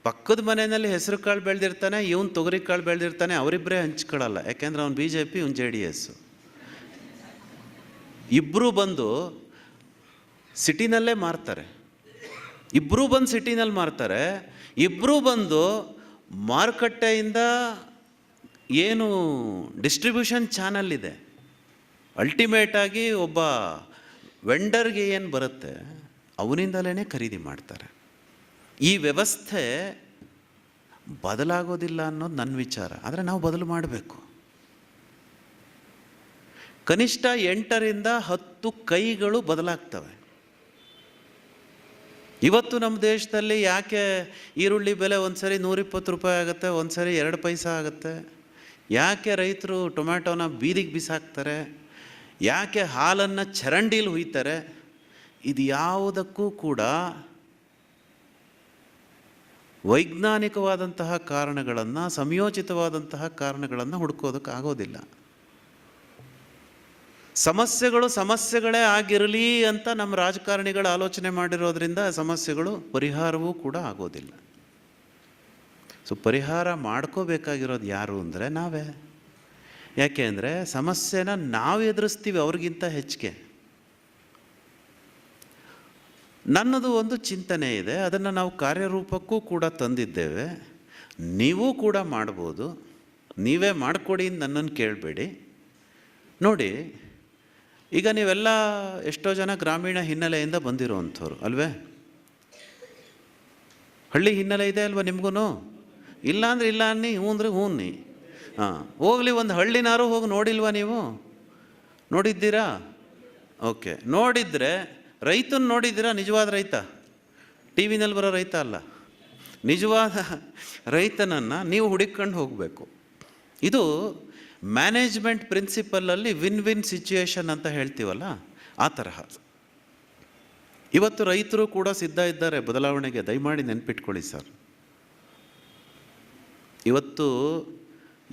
ಪಕ್ಕದ ಮನೆಯಲ್ಲಿ ಹೆಸರು ಕಾಳು ಬೆಳೆದಿರ್ತಾನೆ, ಇವನು ತೊಗರಿ ಕಾಳು ಬೆಳೆದಿರ್ತಾನೆ, ಅವರಿಬ್ಬರೇ ಹಂಚ್ಕೊಳ್ಳಲ್ಲ. ಯಾಕೆಂದರೆ ಅವ್ನು BJP, ಇವನು JDS. ಇಬ್ಬರೂ ಬಂದು ಸಿಟಿನಲ್ಲೇ ಮಾರ್ತಾರೆ. ಇಬ್ಬರೂ ಬಂದು ಸಿಟಿನಲ್ಲಿ ಮಾರ್ತಾರೆ. ಇಬ್ಬರೂ ಬಂದು ಮಾರುಕಟ್ಟೆಯಿಂದ ಏನು ಡಿಸ್ಟ್ರಿಬ್ಯೂಷನ್ ಚಾನಲ್ ಇದೆ, ಅಲ್ಟಿಮೇಟಾಗಿ ಒಬ್ಬ ವೆಂಡರ್ಗೆ ಏನು ಬರುತ್ತೆ ಅವನಿಂದಲೇ ಖರೀದಿ ಮಾಡ್ತಾರೆ. ಈ ವ್ಯವಸ್ಥೆ ಬದಲಾಗೋದಿಲ್ಲ ಅನ್ನೋದು ನನ್ನ ವಿಚಾರ. ಆದರೆ ನಾವು ಬದಲು ಮಾಡಬೇಕು. ಕನಿಷ್ಠ 8ರಿಂದ 10 ಕೈಗಳು ಬದಲಾಗ್ತವೆ. ಇವತ್ತು ನಮ್ಮ ದೇಶದಲ್ಲಿ ಯಾಕೆ ಈರುಳ್ಳಿ ಬೆಲೆ ಒಂದು ಸರಿ 120 ರೂಪಾಯಿ ಆಗುತ್ತೆ, ಒಂದು ಸರಿ 2 ಪೈಸೆ ಆಗುತ್ತೆ? ಯಾಕೆ ರೈತರು ಟೊಮ್ಯಾಟೋನ ಬೀದಿಗೆ ಬಿಸಾಕ್ತಾರೆ? ಯಾಕೆ ಹಾಲನ್ನು ಚರಂಡೀಲಿ ಹುಯ್ತಾರೆ? ಇದು ಯಾವುದಕ್ಕೂ ಕೂಡ ವೈಜ್ಞಾನಿಕವಾದಂತಹ ಕಾರಣಗಳನ್ನು, ಸಂಯೋಜಿತವಾದಂತಹ ಕಾರಣಗಳನ್ನು ಹುಡುಕೋದಕ್ಕೆ ಆಗೋದಿಲ್ಲ. ಸಮಸ್ಯೆಗಳು ಸಮಸ್ಯೆಗಳೇ ಆಗಿರಲಿ ಅಂತ ನಮ್ಮ ರಾಜಕಾರಣಿಗಳು ಆಲೋಚನೆ ಮಾಡಿರೋದ್ರಿಂದ ಸಮಸ್ಯೆಗಳು ಪರಿಹಾರವೂ ಕೂಡ ಆಗೋದಿಲ್ಲ. ಪರಿಹಾರ ಮಾಡ್ಕೋಬೇಕಾಗಿರೋದು ಯಾರು ಅಂದರೆ ನಾವೇ. ಯಾಕೆ ಅಂದರೆ ಸಮಸ್ಯೆನ ನಾವು ಎದುರಿಸ್ತೀವಿ ಅವ್ರಿಗಿಂತ ಹೆಚ್ಚಿಗೆ. ನನ್ನದು ಒಂದು ಚಿಂತನೆ ಇದೆ, ಅದನ್ನು ನಾವು ಕಾರ್ಯರೂಪಕ್ಕೂ ಕೂಡ ತಂದಿದ್ದೇವೆ. ನೀವೂ ಕೂಡ ಮಾಡ್ಬೋದು. ನೀವೇ ಮಾಡಿಕೊಡಿ ನನ್ನನ್ನು ಕೇಳಬೇಡಿ. ನೋಡಿ, ಈಗ ನೀವೆಲ್ಲ ಎಷ್ಟೋ ಜನ ಗ್ರಾಮೀಣ ಹಿನ್ನೆಲೆಯಿಂದ ಬಂದಿರೋವಂಥವ್ರು ಅಲ್ವೇ? ಹಳ್ಳಿ ಹಿನ್ನೆಲೆ ಇದೆ ಅಲ್ವ ನಿಮಗೂ? ಇಲ್ಲ ಅಂದರೆ ಇಲ್ಲ ಅನ್ನಿ, ಹ್ಞೂ ಅಂದರೆ ಹ್ಞೂ ಅನ್ನಿ. ಹಾಂ, ಹೋಗಲಿ, ಒಂದು ಹಳ್ಳಿನಾರು ಹೋಗಿ ನೋಡಿಲ್ವಾ ನೀವು? ನೋಡಿದ್ದೀರಾ? ಓಕೆ, ನೋಡಿದರೆ ರೈತನ ನೋಡಿದ್ದೀರಾ? ನಿಜವಾದ ರೈತ, ಟಿ ವಿನಲ್ಲಿ ಬರೋ ರೈತ ಅಲ್ಲ, ನಿಜವಾದ ರೈತನನ್ನು ನೀವು ಹುಡುಕೊಂಡು ಹೋಗಬೇಕು. ಇದು ಮ್ಯಾನೇಜ್ಮೆಂಟ್ ಪ್ರಿನ್ಸಿಪಲಲ್ಲಿ ವಿನ್ ವಿನ್ ಸಿಚುಯೇಷನ್ ಅಂತ ಹೇಳ್ತೀವಲ್ಲ, ಆ ತರಹ. ಇವತ್ತು ರೈತರು ಕೂಡ ಸಿದ್ಧ ಇದ್ದಾರೆ ಬದಲಾವಣೆಗೆ, ದಯಮಾಡಿ ನೆನ್ಪಿಟ್ಕೊಳ್ಳಿ ಸರ್. ಇವತ್ತು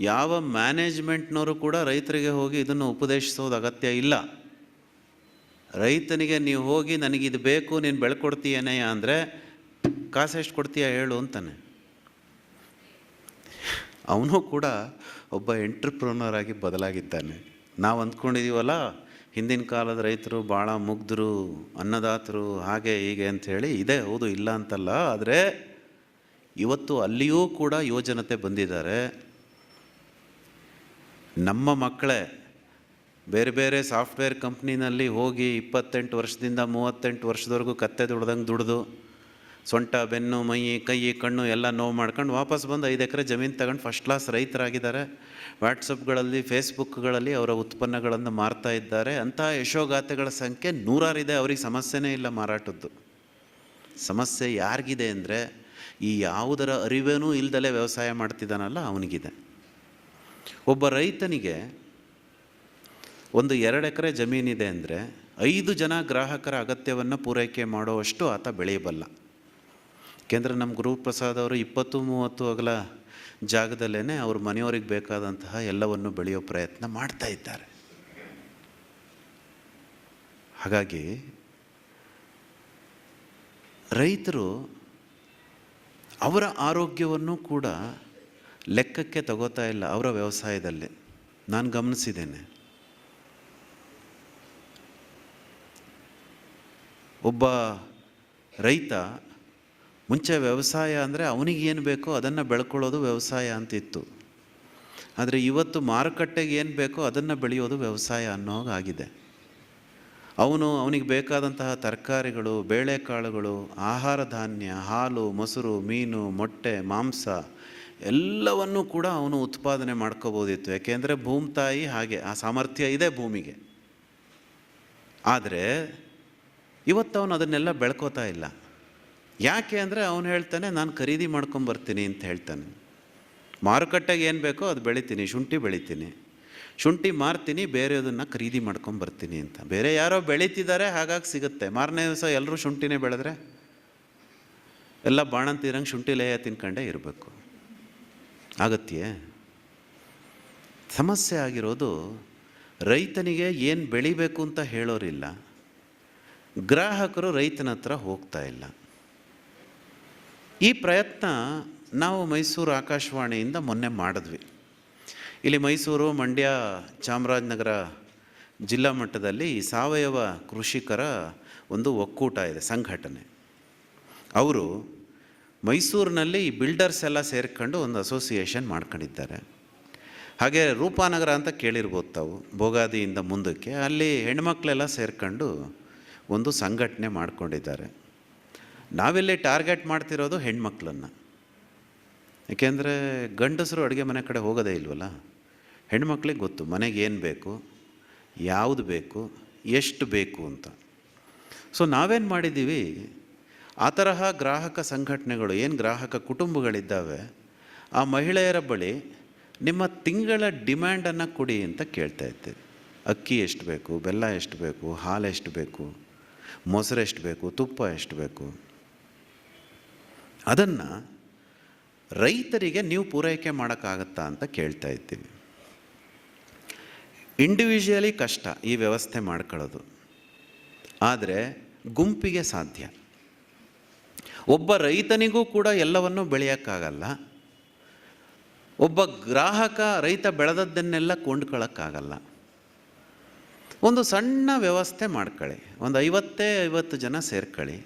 ಯಾವ ಮ್ಯಾನೇಜ್ಮೆಂಟ್ನವರು ಕೂಡ ರೈತರಿಗೆ ಹೋಗಿ ಇದನ್ನು ಉಪದೇಶಿಸೋದು ಅಗತ್ಯ ಇಲ್ಲ. ರೈತನಿಗೆ ನೀವು ಹೋಗಿ ನನಗಿದು ಬೇಕು, ನೀನು ಬೆಳ್ಕೊಡ್ತೀಯೇನೆಯ ಅಂದರೆ ಕಾಸು ಎಷ್ಟು ಕೊಡ್ತೀಯ ಹೇಳು ಅಂತಾನೆ. ಅವನು ಕೂಡ ಒಬ್ಬ ಎಂಟ್ರಪ್ರೂನರ್ ಆಗಿ ಬದಲಾಗಿದ್ದಾನೆ. ನಾವು ಅಂದ್ಕೊಂಡಿದ್ದೀವಲ್ಲ ಹಿಂದಿನ ಕಾಲದ ರೈತರು ಭಾಳ ಮುಗ್ಧರು, ಅನ್ನದಾತರು, ಹಾಗೆ ಹೀಗೆ ಅಂಥೇಳಿ. ಇದೆ, ಹೌದು, ಇಲ್ಲ ಅಂತಲ್ಲ. ಆದರೆ ಇವತ್ತು ಅಲ್ಲಿಯೂ ಕೂಡ ಯುವಜನತೆ ಬಂದಿದ್ದಾರೆ. ನಮ್ಮ ಮಕ್ಕಳೇ ಬೇರೆ ಬೇರೆ ಸಾಫ್ಟ್ವೇರ್ ಕಂಪ್ನಿನಲ್ಲಿ ಹೋಗಿ 28 ವರ್ಷದಿಂದ 38 ವರ್ಷದವರೆಗೂ ಕತ್ತೆ ದುಡ್ದಂಗೆ ದುಡಿದು ಸೊಂಟ, ಬೆನ್ನು, ಮೈ, ಕೈ, ಕಣ್ಣು ಎಲ್ಲ ನೋವು ಮಾಡ್ಕೊಂಡು ವಾಪಸ್ ಬಂದು 5 ಎಕರೆ ಜಮೀನು ತಗೊಂಡು ಫಸ್ಟ್ ಕ್ಲಾಸ್ ರೈತರಾಗಿದ್ದಾರೆ. ವಾಟ್ಸಪ್ಗಳಲ್ಲಿ, ಫೇಸ್ಬುಕ್ಗಳಲ್ಲಿ ಅವರ ಉತ್ಪನ್ನಗಳನ್ನು ಮಾರ್ತಾ ಇದ್ದಾರೆ. ಅಂತಹ ಯಶೋಗಾಥೆಗಳ ಸಂಖ್ಯೆ ನೂರಾರಿದೆ. ಅವ್ರಿಗೆ ಸಮಸ್ಯೆನೇ ಇಲ್ಲ ಮಾರಾಟದ್ದು. ಸಮಸ್ಯೆ ಯಾರಿಗಿದೆ ಅಂದರೆ ಈ ಯಾವುದರ ಅರಿವೇನೂ ಇಲ್ದಲೇ ವ್ಯವಸಾಯ ಮಾಡ್ತಿದ್ದಾನಲ್ಲ ಅವನಿಗಿದೆ. ಒಬ್ಬ ರೈತನಿಗೆ ಒಂದು 2 ಎಕರೆ ಜಮೀನಿದೆ ಅಂದರೆ 5 ಜನ ಗ್ರಾಹಕರ ಅಗತ್ಯವನ್ನು ಪೂರೈಕೆ ಮಾಡುವಷ್ಟು ಆತ ಬೆಳೆಯಬಲ್ಲ. ಏಕೆಂದರೆ ನಮ್ಮ ಗುರುಪ್ರಸಾದ್ ಅವರು 20-30 ಅಗಲ ಜಾಗದಲ್ಲೇ ಅವ್ರ ಮನೆಯವ್ರಿಗೆ ಬೇಕಾದಂತಹ ಎಲ್ಲವನ್ನು ಬೆಳೆಯೋ ಪ್ರಯತ್ನ ಮಾಡ್ತಾ ಇದ್ದಾರೆ. ಹಾಗಾಗಿ ರೈತರು ಅವರ ಆರೋಗ್ಯವನ್ನು ಕೂಡ ಲೆಕ್ಕಕ್ಕೆ ತಗೋತಾ ಇಲ್ಲ ಅವರ ವ್ಯವಸಾಯದಲ್ಲಿ. ನಾನು ಗಮನಿಸಿದ್ದೇನೆ. ಒಬ್ಬ ರೈತ ಮುಂಚೆ ವ್ಯವಸಾಯ ಅಂದರೆ ಅವನಿಗೇನು ಬೇಕೋ ಅದನ್ನು ಬೆಳ್ಕೊಳ್ಳೋದು ವ್ಯವಸಾಯ ಅಂತಿತ್ತು. ಆದರೆ ಇವತ್ತು ಮಾರುಕಟ್ಟೆಗೆ ಏನು ಬೇಕೋ ಅದನ್ನು ಬೆಳೆಯೋದು ವ್ಯವಸಾಯ ಅನ್ನೋಗಾಗಿದೆ. ಅವನಿಗೆ ಬೇಕಾದಂತಹ ತರಕಾರಿಗಳು, ಬೇಳೆಕಾಳುಗಳು, ಆಹಾರ ಧಾನ್ಯ, ಹಾಲು, ಮೊಸರು, ಮೀನು, ಮೊಟ್ಟೆ, ಮಾಂಸ ಎಲ್ಲವನ್ನೂ ಕೂಡ ಅವನು ಉತ್ಪಾದನೆ ಮಾಡ್ಕೋಬೋದಿತ್ತು. ಯಾಕೆಂದರೆ ಭೂಮಿ ತಾಯಿ ಹಾಗೆ, ಆ ಸಾಮರ್ಥ್ಯ ಇದೆ ಭೂಮಿಗೆ. ಆದರೆ ಇವತ್ತು ಅವನು ಅದನ್ನೆಲ್ಲ ಬೆಳ್ಕೋತಾ ಇಲ್ಲ. ಯಾಕೆ ಅಂದರೆ ಅವನು ಹೇಳ್ತಾನೆ, ನಾನು ಖರೀದಿ ಮಾಡ್ಕೊಂಬರ್ತೀನಿ ಅಂತ ಹೇಳ್ತಾನೆ. ಮಾರುಕಟ್ಟೆಗೆ ಏನು ಬೇಕೋ ಅದು ಬೆಳಿತೀನಿ, ಶುಂಠಿ ಬೆಳಿತೀನಿ, ಶುಂಠಿ ಮಾರ್ತೀನಿ, ಬೇರೆಯದನ್ನು ಖರೀದಿ ಮಾಡ್ಕೊಂಬರ್ತೀನಿ ಅಂತ. ಬೇರೆ ಯಾರೋ ಬೆಳೀತಿದ್ದಾರೆ ಹಾಗಾಗಿ ಸಿಗುತ್ತೆ. ಮಾರನೇ ದಿವಸ ಎಲ್ಲರೂ ಶುಂಠಿನೇ ಬೆಳೆದ್ರೆ ಎಲ್ಲ ಬಾಣಂತಿರಂಗೆ ಶುಂಠಿ ಲೇಯ ತಿನ್ಕೊಂಡೇ ಇರಬೇಕು. ಆಗತ್ತೆಯೇ? ಸಮಸ್ಯೆ ಆಗಿರೋದು ರೈತನಿಗೆ ಏನು ಬೆಳಿಬೇಕು ಅಂತ ಹೇಳೋರಿಲ್ಲ, ಗ್ರಾಹಕರು ರೈತನ ಹತ್ರ ಹೋಗ್ತಾ ಇಲ್ಲ. ಈ ಪ್ರಯತ್ನ ನಾವು ಮೈಸೂರು ಆಕಾಶವಾಣಿಯಿಂದ ಮೊನ್ನೆ ಮಾಡಿದ್ವಿ. ಇಲ್ಲಿ ಮೈಸೂರು, ಮಂಡ್ಯ, ಚಾಮರಾಜನಗರ ಜಿಲ್ಲಾ ಮಟ್ಟದಲ್ಲಿ ಸಾವಯವ ಕೃಷಿಕರ ಒಂದು ಒಕ್ಕೂಟ ಇದೆ, ಸಂಘಟನೆ. ಅವರು ಮೈಸೂರಿನಲ್ಲಿ ಬಿಲ್ಡರ್ಸ್ ಎಲ್ಲ ಸೇರ್ಕೊಂಡು ಒಂದು ಅಸೋಸಿಯೇಷನ್ ಮಾಡ್ಕೊಂಡಿದ್ದಾರೆ. ಹಾಗೆ ರೂಪಾನಗರ ಅಂತ ಕೇಳಿರ್ಬೋದು ತಾವು, ಭೋಗಾದಿಯಿಂದ ಮುಂದಕ್ಕೆ, ಅಲ್ಲಿ ಹೆಣ್ಮಕ್ಳೆಲ್ಲ ಸೇರ್ಕೊಂಡು ಒಂದು ಸಂಘಟನೆ ಮಾಡ್ಕೊಂಡಿದ್ದಾರೆ. ನಾವಿಲ್ಲಿ ಟಾರ್ಗೆಟ್ ಮಾಡ್ತಿರೋದು ಹೆಣ್ಮಕ್ಳನ್ನು. ಏಕೆಂದರೆ ಗಂಡಸರು ಅಡುಗೆ ಮನೆ ಕಡೆ ಹೋಗೋದೇ ಇಲ್ವಲ್ಲ. ಹೆಣ್ಮಕ್ಳಿಗೆ ಗೊತ್ತು ಮನೆಗೆ ಏನು ಬೇಕು, ಯಾವುದು ಬೇಕು, ಎಷ್ಟು ಬೇಕು ಅಂತ. ಸೊ ನಾವೇನು ಮಾಡಿದ್ದೀವಿ, ಆ ತರಹ ಗ್ರಾಹಕ ಸಂಘಟನೆಗಳು, ಏನು ಗ್ರಾಹಕ ಕುಟುಂಬಗಳಿದ್ದಾವೆ, ಆ ಮಹಿಳೆಯರ ಬಳಿ ನಿಮ್ಮ ತಿಂಗಳ ಡಿಮ್ಯಾಂಡನ್ನು ಕೊಡಿ ಅಂತ ಕೇಳ್ತಾ ಇದ್ದೇವೆ. ಅಕ್ಕಿ ಎಷ್ಟು ಬೇಕು, ಬೆಲ್ಲ ಎಷ್ಟು ಬೇಕು, ಹಾಲು ಎಷ್ಟು ಬೇಕು, ಮೊಸರು ಎಷ್ಟು ಬೇಕು, ತುಪ್ಪ ಎಷ್ಟು ಬೇಕು, ಅದನ್ನು ರೈತರಿಗೆ ನೀವು ಪೂರೈಕೆ ಮಾಡೋಕ್ಕಾಗತ್ತಾ ಅಂತ ಕೇಳ್ತಾ ಇದ್ದೀವಿ. ಇಂಡಿವಿಜುವಲಿ ಕಷ್ಟ ಈ ವ್ಯವಸ್ಥೆ ಮಾಡ್ಕೊಳ್ಳೋದು, ಆದರೆ ಗುಂಪಿಗೆ ಸಾಧ್ಯ. ಒಬ್ಬ ರೈತನಿಗೂ ಕೂಡ ಎಲ್ಲವನ್ನೂ ಬೆಳೆಯೋಕ್ಕಾಗಲ್ಲ. ಒಬ್ಬ ಗ್ರಾಹಕ ರೈತ ಬೆಳೆದದ್ದನ್ನೆಲ್ಲ ಕೊಂಡ್ಕೊಳ್ಳೋಕ್ಕಾಗಲ್ಲ. ಒಂದು ಸಣ್ಣ ವ್ಯವಸ್ಥೆ ಮಾಡ್ಕೊಳ್ಳಿ, ಒಂದು 50 ಜನ ಸೇರ್ಕೊಳ್ಳಿ,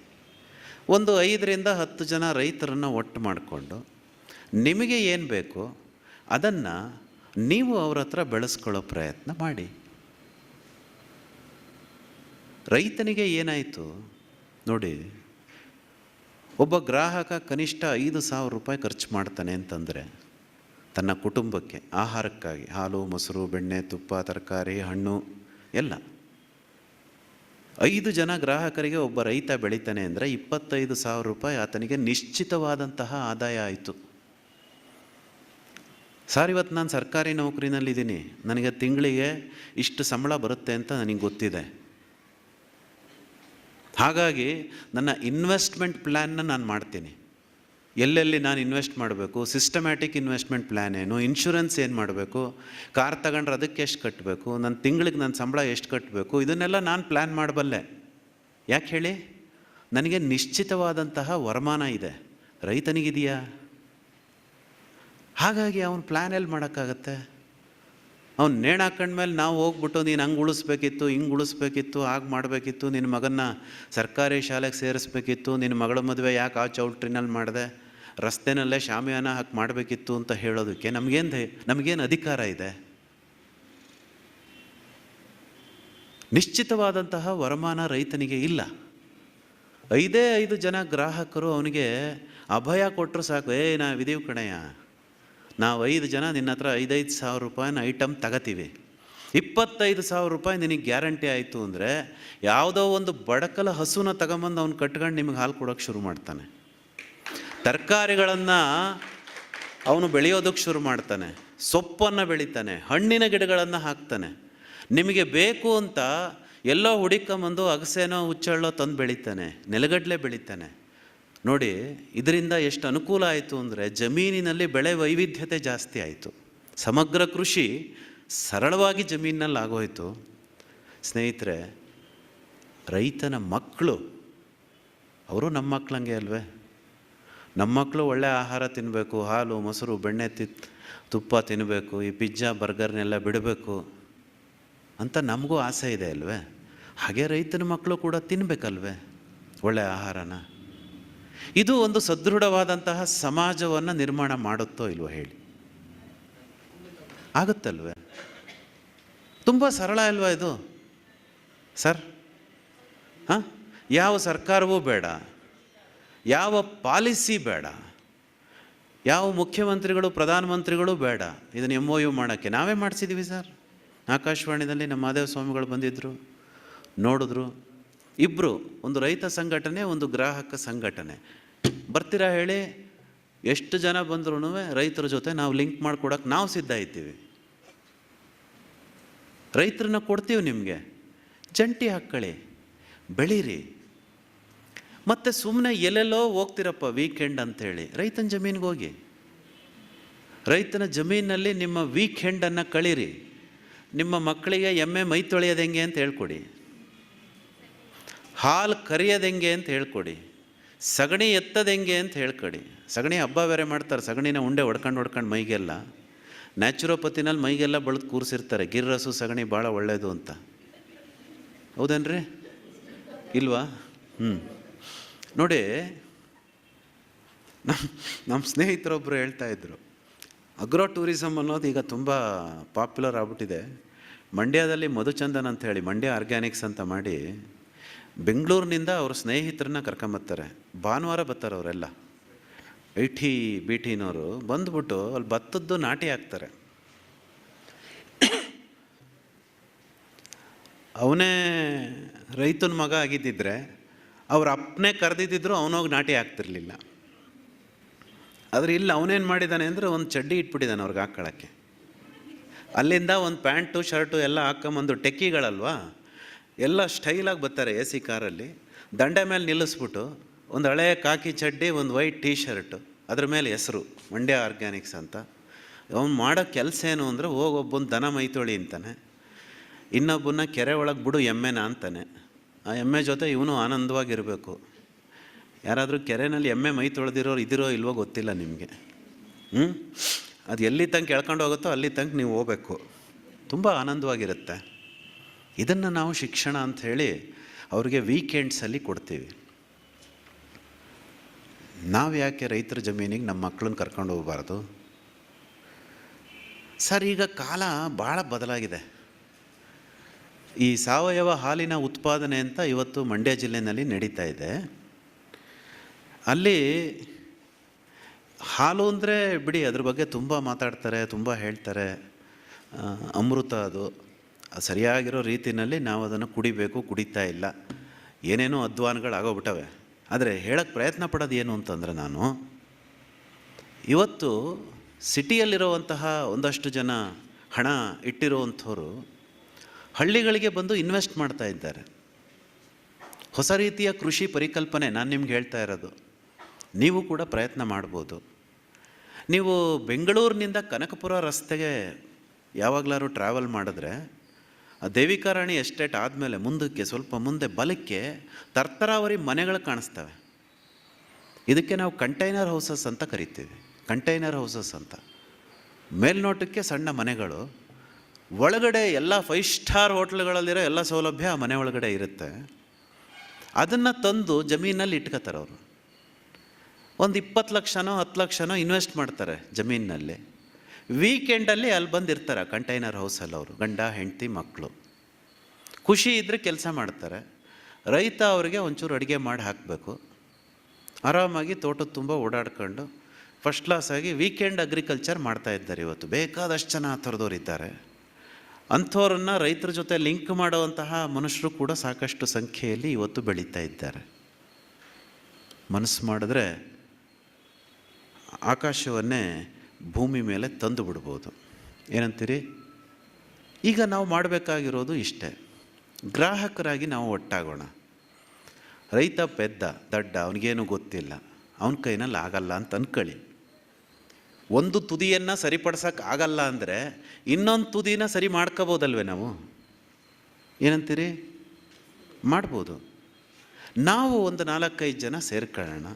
ಒಂದು 5ರಿಂದ 10 ಜನ ರೈತರನ್ನು ಒಟ್ಟು ಮಾಡಿಕೊಂಡು ನಿಮಗೆ ಏನು ಬೇಕೋ ಅದನ್ನು ನೀವು ಅವ್ರ ಹತ್ರ ಬೆಳೆಸ್ಕೊಳ್ಳೋ ಪ್ರಯತ್ನ ಮಾಡಿ. ರೈತನಿಗೆ ಏನಾಯಿತು ನೋಡಿ, ಒಬ್ಬ ಗ್ರಾಹಕ ಕನಿಷ್ಠ 5,000 ರೂಪಾಯಿ ಖರ್ಚು ಮಾಡ್ತಾನೆ ಅಂತಂದರೆ ತನ್ನ ಕುಟುಂಬಕ್ಕೆ ಆಹಾರಕ್ಕಾಗಿ, ಹಾಲು ಮೊಸರು ಬೆಣ್ಣೆ ತುಪ್ಪ ತರಕಾರಿ ಹಣ್ಣು ಎಲ್ಲ, 5 ಜನ ಗ್ರಾಹಕರಿಗೆ ಒಬ್ಬ ರೈತ ಬೆಳೀತಾನೆ ಅಂದರೆ 25,000 ರೂಪಾಯಿ ಆತನಿಗೆ ನಿಶ್ಚಿತವಾದಂತಹ ಆದಾಯ ಆಯಿತು. ಸರ್, ಇವತ್ತು ನಾನು ಸರ್ಕಾರಿ ನೌಕರಿನಲ್ಲಿದ್ದೀನಿ, ನನಗೆ ತಿಂಗಳಿಗೆ ಇಷ್ಟು ಸಂಬಳ ಬರುತ್ತೆ ಅಂತ ನನಗೆ ಗೊತ್ತಿದೆ. ಹಾಗಾಗಿ ನನ್ನ ಇನ್ವೆಸ್ಟ್ಮೆಂಟ್ ಪ್ಲ್ಯಾನ್ನ ನಾನು ಮಾಡ್ತೀನಿ. ಎಲ್ಲೆಲ್ಲಿ ನಾನು ಇನ್ವೆಸ್ಟ್ ಮಾಡಬೇಕು, ಸಿಸ್ಟಮ್ಯಾಟಿಕ್ ಇನ್ವೆಸ್ಟ್ಮೆಂಟ್ ಪ್ಲ್ಯಾನ್ ಏನು, ಇನ್ಶೂರೆನ್ಸ್ ಏನು ಮಾಡಬೇಕು, ಕಾರ್ ತಗೊಂಡ್ರೆ ಅದಕ್ಕೆ ಎಷ್ಟು ಕಟ್ಟಬೇಕು, ನನ್ನ ತಿಂಗಳಿಗೆ ನನ್ನ ಸಂಬಳ ಎಷ್ಟು ಕಟ್ಟಬೇಕು, ಇದನ್ನೆಲ್ಲ ನಾನು ಪ್ಲ್ಯಾನ್ ಮಾಡಬಲ್ಲೆ. ಯಾಕೆ ಹೇಳಿ? ನನಗೆ ನಿಶ್ಚಿತವಾದಂತಹ ವರಮಾನ ಇದೆ. ರೈತನಿಗಿದೆಯಾ? ಹಾಗಾಗಿ ಅವನು ಪ್ಲ್ಯಾನ್ ಎಲ್ಲಿ ಮಾಡೋಕ್ಕಾಗತ್ತೆ? ಅವ್ನು ನೇಣು ಹಾಕೊಂಡ್ಮೇಲೆ ನಾವು ಹೋಗ್ಬಿಟ್ಟು ನೀನು ಹಂಗೆ ಉಳಿಸ್ಬೇಕಿತ್ತು, ಹಿಂಗೆ ಉಳಿಸ್ಬೇಕಿತ್ತು, ಹಾಗೆ ಮಾಡಬೇಕಿತ್ತು, ನಿನ್ನ ಮಗನ್ನ ಸರ್ಕಾರಿ ಶಾಲೆಗೆ ಸೇರಿಸ್ಬೇಕಿತ್ತು, ನಿನ್ನ ಮಗಳ ಮದುವೆ ಯಾಕೆ ಆ ಚೌಲ್ಟ್ರಿನಲ್ಲಿ ಮಾಡಿದೆ, ರಸ್ತೆನಲ್ಲೇ ಶಾಮಿಯಾನ ಹಾಕಿ ಮಾಡಬೇಕಿತ್ತು ಅಂತ ಹೇಳೋದಕ್ಕೆ ನಮಗೇನು ಅಧಿಕಾರ ಇದೆ? ನಿಶ್ಚಿತವಾದಂತಹ ವರಮಾನ ರೈತನಿಗೆ ಇಲ್ಲ. 5 ಜನ ಗ್ರಾಹಕರು ಅವನಿಗೆ ಅಭಯ ಕೊಟ್ಟರು ಸಾಕು, ನಾವಿದೀವಿ ಕಣಯ್ಯ, ನಾವು 5 ಜನ ನಿನ್ನ ಹತ್ರ 5,000 ರೂಪಾಯಿನ ಐಟಮ್ ತಗೋತೀವಿ, 25,000 ರೂಪಾಯಿ ನಿನಗೆ ಗ್ಯಾರಂಟಿ ಆಯಿತು ಅಂದರೆ ಯಾವುದೋ ಒಂದು ಬಡಕಲ ಹಸುನ ತಗೊಂಬಂದು ಅವ್ನು ಕಟ್ಕೊಂಡು ನಿಮಗೆ ಹಾಲು ಕೊಡೋಕ್ಕೆ ಶುರು ಮಾಡ್ತಾನೆ. ತರಕಾರಿಗಳನ್ನು ಅವನು ಬೆಳೆಯೋದಕ್ಕೆ ಶುರು ಮಾಡ್ತಾನೆ, ಸೊಪ್ಪನ್ನು ಬೆಳೀತಾನೆ, ಹಣ್ಣಿನ ಗಿಡಗಳನ್ನು ಹಾಕ್ತಾನೆ. ನಿಮಗೆ ಬೇಕು ಅಂತ ಎಲ್ಲೋ ಹುಡುಕೊಂಬಂದು ಅಗಸೆನೋ ಹುಚ್ಚಳ್ಳೋ ತಂದು ಬೆಳೀತಾನೆ, ನೆಲಗಡಲೆ ಬೆಳೀತಾನೆ. ನೋಡಿ, ಇದರಿಂದ ಎಷ್ಟು ಅನುಕೂಲ ಆಯಿತು ಅಂದರೆ ಜಮೀನಿನಲ್ಲಿ ಬೆಳೆ ವೈವಿಧ್ಯತೆ ಜಾಸ್ತಿ ಆಯಿತು. ಸಮಗ್ರ ಕೃಷಿ ಸರಳವಾಗಿ ಜಮೀನಿನಲ್ಲಿ ಆಗೋಯಿತು. ಸ್ನೇಹಿತರೆ, ರೈತನ ಮಕ್ಕಳು ಅವರು ನಮ್ಮ ಮಕ್ಕಳಂಗೆ ಅಲ್ವೇ? ನಮ್ಮ ಮಕ್ಕಳು ಒಳ್ಳೆಯ ಆಹಾರ ತಿನ್ನಬೇಕು, ಹಾಲು ಮೊಸರು ಬೆಣ್ಣೆ ತುಪ್ಪ ತಿನ್ನಬೇಕು, ಈ ಪಿಜ್ಜಾ ಬರ್ಗರ್ನೆಲ್ಲ ಬಿಡಬೇಕು ಅಂತ ನಮಗೂ ಆಸೆ ಇದೆ ಅಲ್ವೇ? ಹಾಗೆ ರೈತನ ಮಕ್ಕಳು ಕೂಡ ತಿನ್ನಬೇಕಲ್ವೇ ಒಳ್ಳೆಯ ಆಹಾರನ? ಇದು ಒಂದು ಸದೃಢವಾದಂತಹ ಸಮಾಜವನ್ನು ನಿರ್ಮಾಣ ಮಾಡುತ್ತೋ ಇಲ್ವೋ ಹೇಳಿ? ಆಗುತ್ತಲ್ವೇ? ತುಂಬ ಸರಳ ಅಲ್ವಾ ಇದು ಸರ್? ಯಾವ ಸರ್ಕಾರವೂ ಬೇಡ, ಯಾವ ಪಾಲಿಸಿ ಬೇಡ, ಯಾವ ಮುಖ್ಯಮಂತ್ರಿಗಳು ಪ್ರಧಾನಮಂತ್ರಿಗಳು ಬೇಡ. ಇದನ್ನು MOU ಮಾಡೋಕ್ಕೆ ನಾವೇ ಮಾಡಿಸಿದ್ದೀವಿ ಸರ್. ಆಕಾಶವಾಣಿಯಲ್ಲಿ ನಮ್ಮ ಮಹದೇವ ಸ್ವಾಮಿಗಳು ಬಂದಿದ್ದರು, ನೋಡಿದ್ರು. ಇಬ್ಬರು, ಒಂದು ರೈತ ಸಂಘಟನೆ, ಒಂದು ಗ್ರಾಹಕ ಸಂಘಟನೆ. ಬರ್ತೀರಾ ಹೇಳಿ? ಎಷ್ಟು ಜನ ಬಂದ್ರೂ ರೈತರ ಜೊತೆ ನಾವು ಲಿಂಕ್ ಮಾಡಿಕೊಡೋಕೆ ನಾವು ಸಿದ್ಧ ಇದ್ದೀವಿ. ರೈತರನ್ನ ಕೊಡ್ತೀವಿ ನಿಮಗೆ, ಜಂಟಿ ಹಾಕ್ಕೊಳ್ಳಿ, ಬೆಳೀರಿ. ಮತ್ತು ಸುಮ್ಮನೆ ಎಲ್ಲೆಲ್ಲೋ ಹೋಗ್ತಿರಪ್ಪ ವೀಕೆಂಡ್ ಅಂಥೇಳಿ, ರೈತನ ಜಮೀನಿಗೆ ಹೋಗಿ, ರೈತನ ಜಮೀನಲ್ಲಿ ನಿಮ್ಮ ವೀಕೆಂಡನ್ನು ಕಳೀರಿ. ನಿಮ್ಮ ಮಕ್ಕಳಿಗೆ ಎಮ್ಮೆ ಮೈ ತೊಳೆಯೋದು ಹೆಂಗೆ ಅಂತ ಹೇಳ್ಕೊಡಿ, ಹಾಲು ಕರಿಯೋದು ಹೆಂಗೆ ಅಂತ ಹೇಳ್ಕೊಡಿ, ಸಗಣಿ ಎತ್ತದ ಹೆಂಗೆ ಅಂತ ಹೇಳ್ಕೊಡಿ. ಸಗಣಿ ಹಬ್ಬ ಬೇರೆ ಮಾಡ್ತಾರೆ, ಸಗಣಿನ ಉಂಡೆ ಹೊಡ್ಕೊಂಡು ಮೈಗೆಲ್ಲ, ನ್ಯಾಚುರೋಪತಿನಲ್ಲಿ ಮೈಗೆಲ್ಲ ಬೆಳೆದು ಕೂರಿಸಿರ್ತಾರೆ, ಗಿರ್ರಸು ಸಗಣಿ ಭಾಳ ಒಳ್ಳೆಯದು ಅಂತ. ಹೌದೇನ್ರಿ? ಇಲ್ವಾ? ನೋಡಿ, ನಮ್ಮ ಸ್ನೇಹಿತರೊಬ್ಬರು ಹೇಳ್ತಾಯಿದ್ರು, ಅಗ್ರೋ ಟೂರಿಸಮ್ ಅನ್ನೋದು ಈಗ ತುಂಬ ಪಾಪ್ಯುಲರ್ ಆಗ್ಬಿಟ್ಟಿದೆ. ಮಂಡ್ಯದಲ್ಲಿ ಮಧುಚಂದನ್ ಅಂತ ಹೇಳಿ ಮಂಡ್ಯ ಆರ್ಗ್ಯಾನಿಕ್ಸ್ ಅಂತ ಮಾಡಿ ಬೆಂಗಳೂರಿನಿಂದ ಅವ್ರ ಸ್ನೇಹಿತರನ್ನ ಕರ್ಕೊಂಬರ್ತಾರೆ. ಭಾನುವಾರ ಬರ್ತಾರೆ ಅವರೆಲ್ಲ, BTನವರು ಬಂದ್ಬಿಟ್ಟು ಅಲ್ಲಿ ಭತ್ತದ್ದು ನಾಟಿ ಹಾಕ್ತಾರೆ. ಅವನೇ ರೈತನ ಮಗ ಆಗಿದ್ದಿದ್ರೆ ಅವ್ರ ಅಪ್ಪನೇ ಕರೆದಿದ್ದಿದ್ರು ಅವನೋಗಿ ನಾಟಿ ಹಾಕ್ತಿರ್ಲಿಲ್ಲ. ಆದರೆ ಇಲ್ಲಿ ಅವನೇನು ಮಾಡಿದ್ದಾನೆ ಅಂದರೆ ಒಂದು ಚಡ್ಡಿ ಇಟ್ಬಿಟ್ಟಿದ್ದಾನೆ ಅವ್ರಿಗೆ ಹಾಕ್ಕೊಳ್ಳೋಕ್ಕೆ. ಅಲ್ಲಿಂದ ಒಂದು ಪ್ಯಾಂಟು ಶರ್ಟು ಎಲ್ಲ ಹಾಕ್ಕೊಂಬಂದು ಟೆಕ್ಕಿಗಳಲ್ವಾ, ಎಲ್ಲ ಸ್ಟೈಲಾಗಿ ಬರ್ತಾರೆ AC ಕಾರಲ್ಲಿ. ದಂಡೆ ಮೇಲೆ ನಿಲ್ಲಿಸ್ಬಿಟ್ಟು ಒಂದು ಹಳೆ ಕಾಕಿ ಚಡ್ಡಿ, ಒಂದು ವೈಟ್ ಟೀ ಶರ್ಟು, ಅದ್ರ ಮೇಲೆ ಹೆಸರು ಮಂಡ್ಯ ಆರ್ಗ್ಯಾನಿಕ್ಸ್ ಅಂತ. ಅವ್ನು ಮಾಡೋ ಕೆಲಸ ಏನು ಅಂದರೆ, ಹೋಗೊಬ್ಬನ ದನ ಮೈತೊಳಿ ಅಂತಾನೆ, ಇನ್ನೊಬ್ಬನ ಕೆರೆ ಒಳಗೆ ಬಿಡು ಎಮ್ಮೆನ ಅಂತಾನೆ. ಆ ಎಮ್ಮೆ ಜೊತೆ ಇವನು ಆನಂದವಾಗಿರಬೇಕು. ಯಾರಾದರೂ ಕೆರೆಯಲ್ಲಿ ಎಮ್ಮೆ ಮೈ ತೊಳೆದಿರೋರು ಇದಿರೋ ಇಲ್ವೋ ಗೊತ್ತಿಲ್ಲ ನಿಮಗೆ. ಅದು ಎಲ್ಲಿ ತನಕ ಎಳ್ಕೊಂಡು ಹೋಗುತ್ತೋ ಅಲ್ಲಿ ತನಕ ನೀವು ಹೋಗಬೇಕು. ತುಂಬ ಆನಂದವಾಗಿರುತ್ತೆ. ಇದನ್ನು ನಾವು ಶಿಕ್ಷಣ ಅಂಥೇಳಿ ಅವ್ರಿಗೆ ವೀಕೆಂಡ್ಸಲ್ಲಿ ಕೊಡ್ತೀವಿ. ನಾವು ಯಾಕೆ ರೈತರ ಜಮೀನಿಗೆ ನಮ್ಮ ಮಕ್ಕಳನ್ನ ಕರ್ಕೊಂಡು ಹೋಗಬಾರ್ದು ಸರ್? ಈಗ ಕಾಲ ಭಾಳ ಬದಲಾಗಿದೆ. ಈ ಸಾವಯವ ಹಾಲಿನ ಉತ್ಪಾದನೆ ಅಂತ ಇವತ್ತು ಮಂಡ್ಯ ಜಿಲ್ಲೆಯಲ್ಲಿ ನಡೀತಾ ಇದೆ. ಅಲ್ಲಿ ಹಾಲು ಅಂದರೆ ಬಿಡಿ, ಅದ್ರ ಬಗ್ಗೆ ತುಂಬ ಮಾತಾಡ್ತಾರೆ, ತುಂಬ ಹೇಳ್ತಾರೆ. ಅಮೃತ ಅದು ಸರಿಯಾಗಿರೋ ರೀತಿಯಲ್ಲಿ ನಾವು ಅದನ್ನು ಕುಡಿಬೇಕು, ಕುಡಿತಾ ಇಲ್ಲ, ಏನೇನೋ ಅಧ್ವಾನಗಳಾಗೋಗ್ಬಿಟ್ಟವೆ. ಆದರೆ ಹೇಳೋಕ್ಕೆ ಪ್ರಯತ್ನ ಪಡೋದು ಏನು ಅಂತಂದರೆ, ನಾನು ಇವತ್ತು ಸಿಟಿಯಲ್ಲಿರುವಂತಹ ಒಂದಷ್ಟು ಜನ ಹಣ ಇಟ್ಟಿರುವಂಥವ್ರು ಹಳ್ಳಿಗಳಿಗೆ ಬಂದು ಇನ್ವೆಸ್ಟ್ ಮಾಡ್ತಾ ಇದ್ದಾರೆ. ಹೊಸ ರೀತಿಯ ಕೃಷಿ ಪರಿಕಲ್ಪನೆ ನಾನು ನಿಮ್ಗೆ ಹೇಳ್ತಾ ಇರೋದು. ನೀವು ಕೂಡ ಪ್ರಯತ್ನ ಮಾಡ್ಬೋದು. ನೀವು ಬೆಂಗಳೂರಿನಿಂದ ಕನಕಪುರ ರಸ್ತೆಗೆ ಯಾವಾಗಲಾದ್ರು ಟ್ರಾವೆಲ್ ಮಾಡಿದ್ರೆ, ದೇವಿಕಾರಾಣಿ ಎಸ್ಟೇಟ್ ಆದಮೇಲೆ ಮುಂದಕ್ಕೆ ಸ್ವಲ್ಪ ಮುಂದೆ ಬಲಕ್ಕೆ ತರ್ತರಾವರಿ ಮನೆಗಳು ಕಾಣಿಸ್ತವೆ. ಇದಕ್ಕೆ ನಾವು ಕಂಟೈನರ್ ಹೌಸಸ್ ಅಂತ ಕರಿತೀವಿ. ಕಂಟೈನರ್ ಹೌಸಸ್ ಅಂತ ಮೇಲ್ನೋಟಕ್ಕೆ ಸಣ್ಣ ಮನೆಗಳು, ಒಳಗಡೆ ಎಲ್ಲ 5 ಸ್ಟಾರ್ ಹೋಟ್ಲ್ಗಳಲ್ಲಿರೋ ಎಲ್ಲ ಸೌಲಭ್ಯ ಆ ಮನೆ ಒಳಗಡೆ ಇರುತ್ತೆ. ಅದನ್ನು ತಂದು ಜಮೀನಲ್ಲಿ ಇಟ್ಕೋತಾರೆ ಅವರು. ಒಂದು 20 ಲಕ್ಷನೋ 10 ಲಕ್ಷನೋ ಇನ್ವೆಸ್ಟ್ ಮಾಡ್ತಾರೆ ಜಮೀನಿನಲ್ಲಿ. ವೀಕೆಂಡಲ್ಲಿ ಅಲ್ಲಿ ಬಂದಿರ್ತಾರೆ ಕಂಟೈನರ್ ಹೌಸಲ್ಲಿ ಅವರು, ಗಂಡ ಹೆಂಡತಿ ಮಕ್ಕಳು. ಖುಷಿ ಇದ್ದರೆ ಕೆಲಸ ಮಾಡ್ತಾರೆ. ರೈತ ಅವರಿಗೆ ಒಂಚೂರು ಅಡುಗೆ ಮಾಡಿ ಹಾಕಬೇಕು. ಆರಾಮಾಗಿ ತೋಟದ ತುಂಬ ಓಡಾಡ್ಕೊಂಡು ಫಸ್ಟ್ ಕ್ಲಾಸಾಗಿ ವೀಕೆಂಡ್ ಅಗ್ರಿಕಲ್ಚರ್ ಮಾಡ್ತಾಯಿದ್ದಾರೆ. ಇವತ್ತು ಬೇಕಾದಷ್ಟು ಜನ ಆ ಥರದವ್ರು ಇದ್ದಾರೆ. ಅಂಥವ್ರನ್ನು ರೈತರ ಜೊತೆ ಲಿಂಕ್ ಮಾಡುವಂತಹ ಮನುಷ್ಯರು ಕೂಡ ಸಾಕಷ್ಟು ಸಂಖ್ಯೆಯಲ್ಲಿ ಇವತ್ತು ಬೆಳೀತಾ ಇದ್ದಾರೆ. ಮನಸ್ಸು ಮಾಡಿದ್ರೆ ಆಕಾಶವನ್ನೇ ಭೂಮಿ ಮೇಲೆ ತಂದು ಬಿಡ್ಬೋದು. ಏನಂತೀರಿ? ಈಗ ನಾವು ಮಾಡಬೇಕಾಗಿರೋದು ಇಷ್ಟೇ, ಗ್ರಾಹಕರಾಗಿ ನಾವು ಒಟ್ಟಾಗೋಣ. ರೈತ ಪೆದ್ದ ದಡ್ಡ, ಅವನಿಗೇನು ಗೊತ್ತಿಲ್ಲ, ಅವನ ಕೈನಲ್ಲಿ ಆಗಲ್ಲ ಅಂತ ಅಂದ್ಕೊಳ್ಳಿ. ಒಂದು ತುದಿಯನ್ನು ಸರಿಪಡ್ಸೋಕ್ಕೆ ಆಗಲ್ಲ ಅಂದರೆ ಇನ್ನೊಂದು ತುದಿನ ಸರಿ ಮಾಡ್ಕೋಬೋದಲ್ವೇ ನಾವು? ಏನಂತೀರಿ? ಮಾಡ್ಬೋದು. ನಾವು ಒಂದು 4-5 ಜನ ಸೇರ್ಕೊಳ್ಳೋಣ,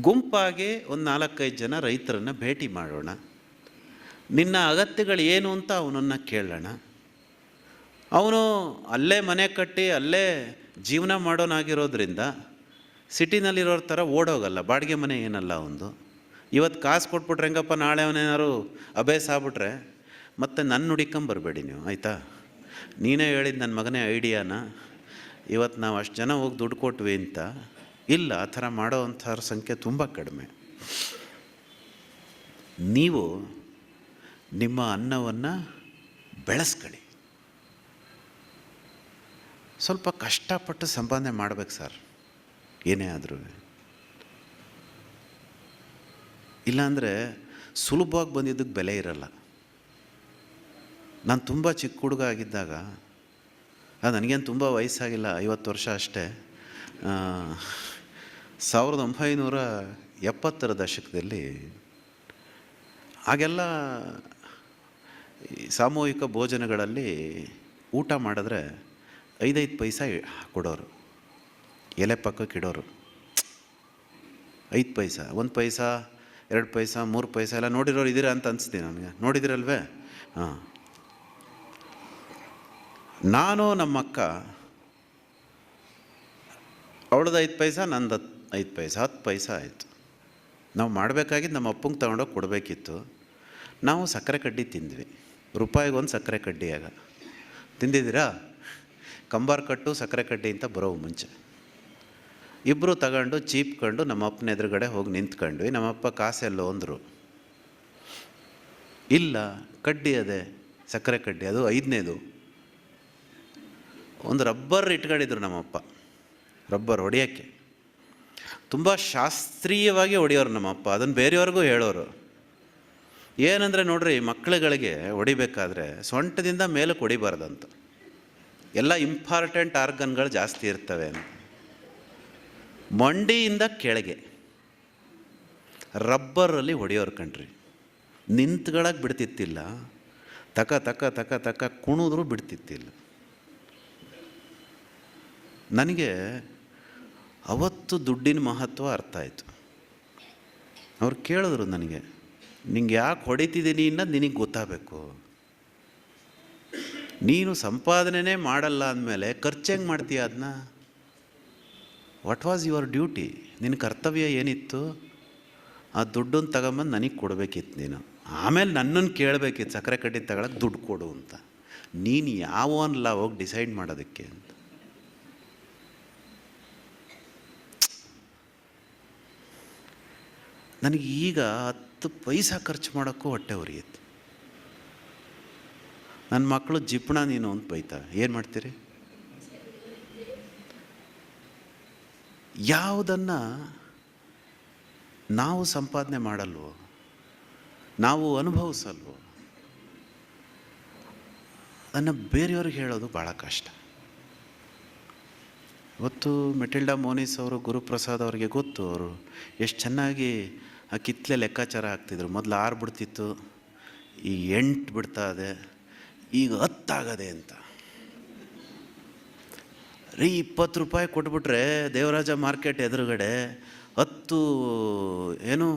ಗುಂಪಾಗಿ ಒಂದು 4-5 ಜನ ರೈತರನ್ನು ಭೇಟಿ ಮಾಡೋಣ. ನಿನ್ನ ಅಗತ್ಯಗಳು ಏನು ಅಂತ ಅವನನ್ನು ಕೇಳೋಣ. ಅವನು ಅಲ್ಲೇ ಮನೆ ಕಟ್ಟಿ ಅಲ್ಲೇ ಜೀವನ ಮಾಡೋನಾಗಿರೋದ್ರಿಂದ ಸಿಟಿನಲ್ಲಿರೋರ ಥರ ಓಡೋಗಲ್ಲ. ಬಾಡಿಗೆ ಮನೆ ಏನಲ್ಲ ಒಂದು. ಇವತ್ತು ಕಾಸು ಕೊಟ್ಬಿಟ್ರೆ ಹೆಂಗಪ್ಪ, ನಾಳೆ ಅವನೇನಾರು ಅಭ್ಯಾಸ ಆಗ್ಬಿಟ್ರೆ ಮತ್ತೆ ನನ್ನ ಹುಡಿಕೊಂಬರ್ಬೇಡಿ ನೀವು, ಆಯಿತಾ? ನೀನೇ ಹೇಳಿದ್ದು ನನ್ನ ಮಗನೇ ಐಡಿಯಾನ, ಇವತ್ತು ನಾವು ಅಷ್ಟು ಜನ ಹೋಗಿ ದುಡ್ಡು ಕೊಟ್ವಿ ಅಂತ. ಇಲ್ಲ, ಆ ಥರ ಮಾಡೋವಂಥವ್ರ ಸಂಖ್ಯೆ ತುಂಬ ಕಡಿಮೆ. ನೀವು ನಿಮ್ಮ ಅನ್ನವನ್ನು ಬೆಳೆಸ್ಕೊಳ್ಳಿ. ಸ್ವಲ್ಪ ಕಷ್ಟಪಟ್ಟು ಸಂಪಾದನೆ ಮಾಡ್ಬೇಕು ಸರ್, ಏನೇ ಆದರೂ. ಇಲ್ಲಾಂದರೆ ಸುಲಭವಾಗಿ ಬಂದಿದ್ದಕ್ಕೆ ಬೆಲೆ ಇರಲ್ಲ. ನಾನು ತುಂಬ ಚಿಕ್ಕ ಹುಡುಗ ಆಗಿದ್ದಾಗ, ನನಗೇನು ತುಂಬ ವಯಸ್ಸಾಗಿಲ್ಲ, 50 ವರ್ಷ ಅಷ್ಟೇ. 1970ರ ದಶಕದಲ್ಲಿ ಆಗೆಲ್ಲ ಸಾಮೂಹಿಕ ಭೋಜನಗಳಲ್ಲಿ ಊಟ ಮಾಡಿದ್ರೆ 5 ಪೈಸೆ ಕೊಡೋರು, ಎಲೆ ಪಕ್ಕಕ್ಕೆ ಇಡೋರು. 5 ಪೈಸೆ, 1 ಪೈಸಾ, 2 ಪೈಸಾ, 3 ಪೈಸೆ ಎಲ್ಲ ನೋಡಿರೋರು ಇದ್ದೀರಾ ಅಂತ ಅನಿಸ್ತೀನಿ ನನಗೆ. ನೋಡಿದಿರಲ್ವೇ? ಹಾಂ. ನಾನು ನಮ್ಮ ಅಕ್ಕ, ಅವಳದು 5 ಪೈಸಾ, ನಂದು 5 ಪೈಸಾ, 10 ಪೈಸಾ ಆಯಿತು. ನಾವು ಮಾಡಬೇಕಾಗಿದ್ದು ನಮ್ಮ ಅಪ್ಪಂಗೆ ತಗೊಂಡೋಗಿ ಕೊಡಬೇಕಿತ್ತು. ನಾವು ಸಕ್ಕರೆ ಕಡ್ಡಿ ತಿಂದ್ವಿ. ರೂಪಾಯಿಗೊಂದು ಸಕ್ಕರೆ ಕಡ್ಡಿ. ಆಗ ತಿಂದಿದ್ದೀರಾ? ಕಂಬಾರ್ ಕಟ್ಟು ಸಕ್ಕರೆ ಕಡ್ಡಿ ಅಂತ ಬರೋವು ಮುಂಚೆ. ಇಬ್ಬರು ತಗೊಂಡು ಚೀಪ್ಕೊಂಡು ನಮ್ಮ ಅಪ್ಪನ ಎದುರುಗಡೆ ಹೋಗಿ ನಿಂತ್ಕೊಂಡ್ವಿ. ನಮ್ಮಪ್ಪ ಕಾಸೆಲ್ಲೋ ಅಂದರು. ಇಲ್ಲ, ಕಡ್ಡಿ ಅದೇ ಸಕ್ಕರೆ ಕಡ್ಡಿ, ಅದು 5ನೇದು. ಒಂದು ರಬ್ಬರ್ ಇಟ್ಕೊಂಡಿದ್ರು ನಮ್ಮಪ್ಪ, ರಬ್ಬರ್ ಹೊಡೆಯೋಕ್ಕೆ. ತುಂಬ ಶಾಸ್ತ್ರೀಯವಾಗಿ ಹೊಡೆಯೋರು ನಮ್ಮಪ್ಪ. ಅದನ್ನು ಬೇರೆಯವ್ರಿಗೂ ಹೇಳೋರು. ಏನಂದರೆ ನೋಡ್ರಿ, ಮಕ್ಕಳುಗಳಿಗೆ ಹೊಡಿಬೇಕಾದ್ರೆ ಸೊಂಟದಿಂದ ಮೇಲಕ್ಕೆ ಹೊಡಿಬಾರ್ದಂತ. ಎಲ್ಲ ಇಂಪಾರ್ಟೆಂಟ್ ಆರ್ಗನ್ಗಳು ಜಾಸ್ತಿ ಇರ್ತವೆ. ಮಂಡಿಯಿಂದ ಕೆಳಗೆ ರಬ್ಬರಲ್ಲಿ ಹೊಡೆಯೋರು ಕಣ್ರಿ. ನಿಂತ್ಗಳಕ್ಕೆ ಬಿಡ್ತಿತ್ತಿಲ್ಲ, ತಕ ತಕ ತಕ ತಕ ಕುಣಿದ್ರೂ ಬಿಡ್ತಿತ್ತಿಲ್ಲ. ನನಗೆ ಅವತ್ತು ದುಡ್ಡಿನ ಮಹತ್ವ ಅರ್ಥ ಆಯಿತು. ಅವ್ರು ಕೇಳಿದ್ರು ನನಗೆ, ನಿಂಗೆ ಯಾಕೆ ಹೊಡಿತಿದ್ದೀನಿ ಅನ್ನೋದು ನಿನಗೆ ಗೊತ್ತಾಗಬೇಕು. ನೀನು ಸಂಪಾದನೆ ಮಾಡಲ್ಲ ಅಂದಮೇಲೆ ಖರ್ಚು ಹೆಂಗೆ ಮಾಡ್ತೀಯ ಅದನ್ನ? What was your duty? ನಿನ್ನ ಕರ್ತವ್ಯ ಏನಿತ್ತು? ಆ ದುಡ್ಡನ್ನು ತಗೊಂಬಂದು ನನಗೆ ಕೊಡಬೇಕಿತ್ತು ನೀನು. ಆಮೇಲೆ ನನ್ನನ್ನು ಕೇಳಬೇಕಿತ್ತು ಸಕ್ಕರೆ ಕಡ್ಡಿ ತಗೊಳಕ್ಕೆ ದುಡ್ಡು ಕೊಡು ಅಂತ. ನೀನು ಯಾವನಲ್ಲ ಹೋಗಿ ಡಿಸೈಡ್ ಮಾಡೋದಕ್ಕೆ ಅಂತ. ನನಗೆ ಈಗ 10 ಪೈಸಾ ಖರ್ಚು ಮಾಡೋಕ್ಕೂ ಹೊಟ್ಟೆ ಉರಿಯುತ್ತೆ. ನನ್ನ ಮಕ್ಕಳು ಜಿಪ್ಪಣ ನೀನು ಅಂತ ಬೈತಾರೆ. ಏನು ಮಾಡ್ತೀರಿ? ಯಾವುದನ್ನು ನಾವು ಸಂಪಾದನೆ ಮಾಡಲ್ವೋ, ನಾವು ಅನುಭವಿಸಲ್ವೋ, ಅದನ್ನು ಬೇರೆಯವ್ರಿಗೆ ಹೇಳೋದು ಭಾಳ ಕಷ್ಟ. ಇವತ್ತು ಮೆಟಿಲ್ಡಾ ಮೋನಿಸ್ ಅವರು, ಗುರುಪ್ರಸಾದ್ ಅವರಿಗೆ ಗೊತ್ತು, ಅವರು ಎಷ್ಟು ಚೆನ್ನಾಗಿ ಆ ಕಿತ್ತಲೆ ಲೆಕ್ಕಾಚಾರ ಹಾಕ್ತಿದ್ರು. ಮೊದಲು 6 ಬಿಡ್ತಿತ್ತು, ಈಗ 8 ಬಿಡ್ತಾ ಇದೆ, ಈಗ 10 ಆಗದೆ ಅಂತ. ರೀ 20 ರೂಪಾಯಿ ಕೊಟ್ಬಿಟ್ರೆ ದೇವರಾಜ ಮಾರ್ಕೆಟ್ ಎದುರುಗಡೆ 10 ಏನು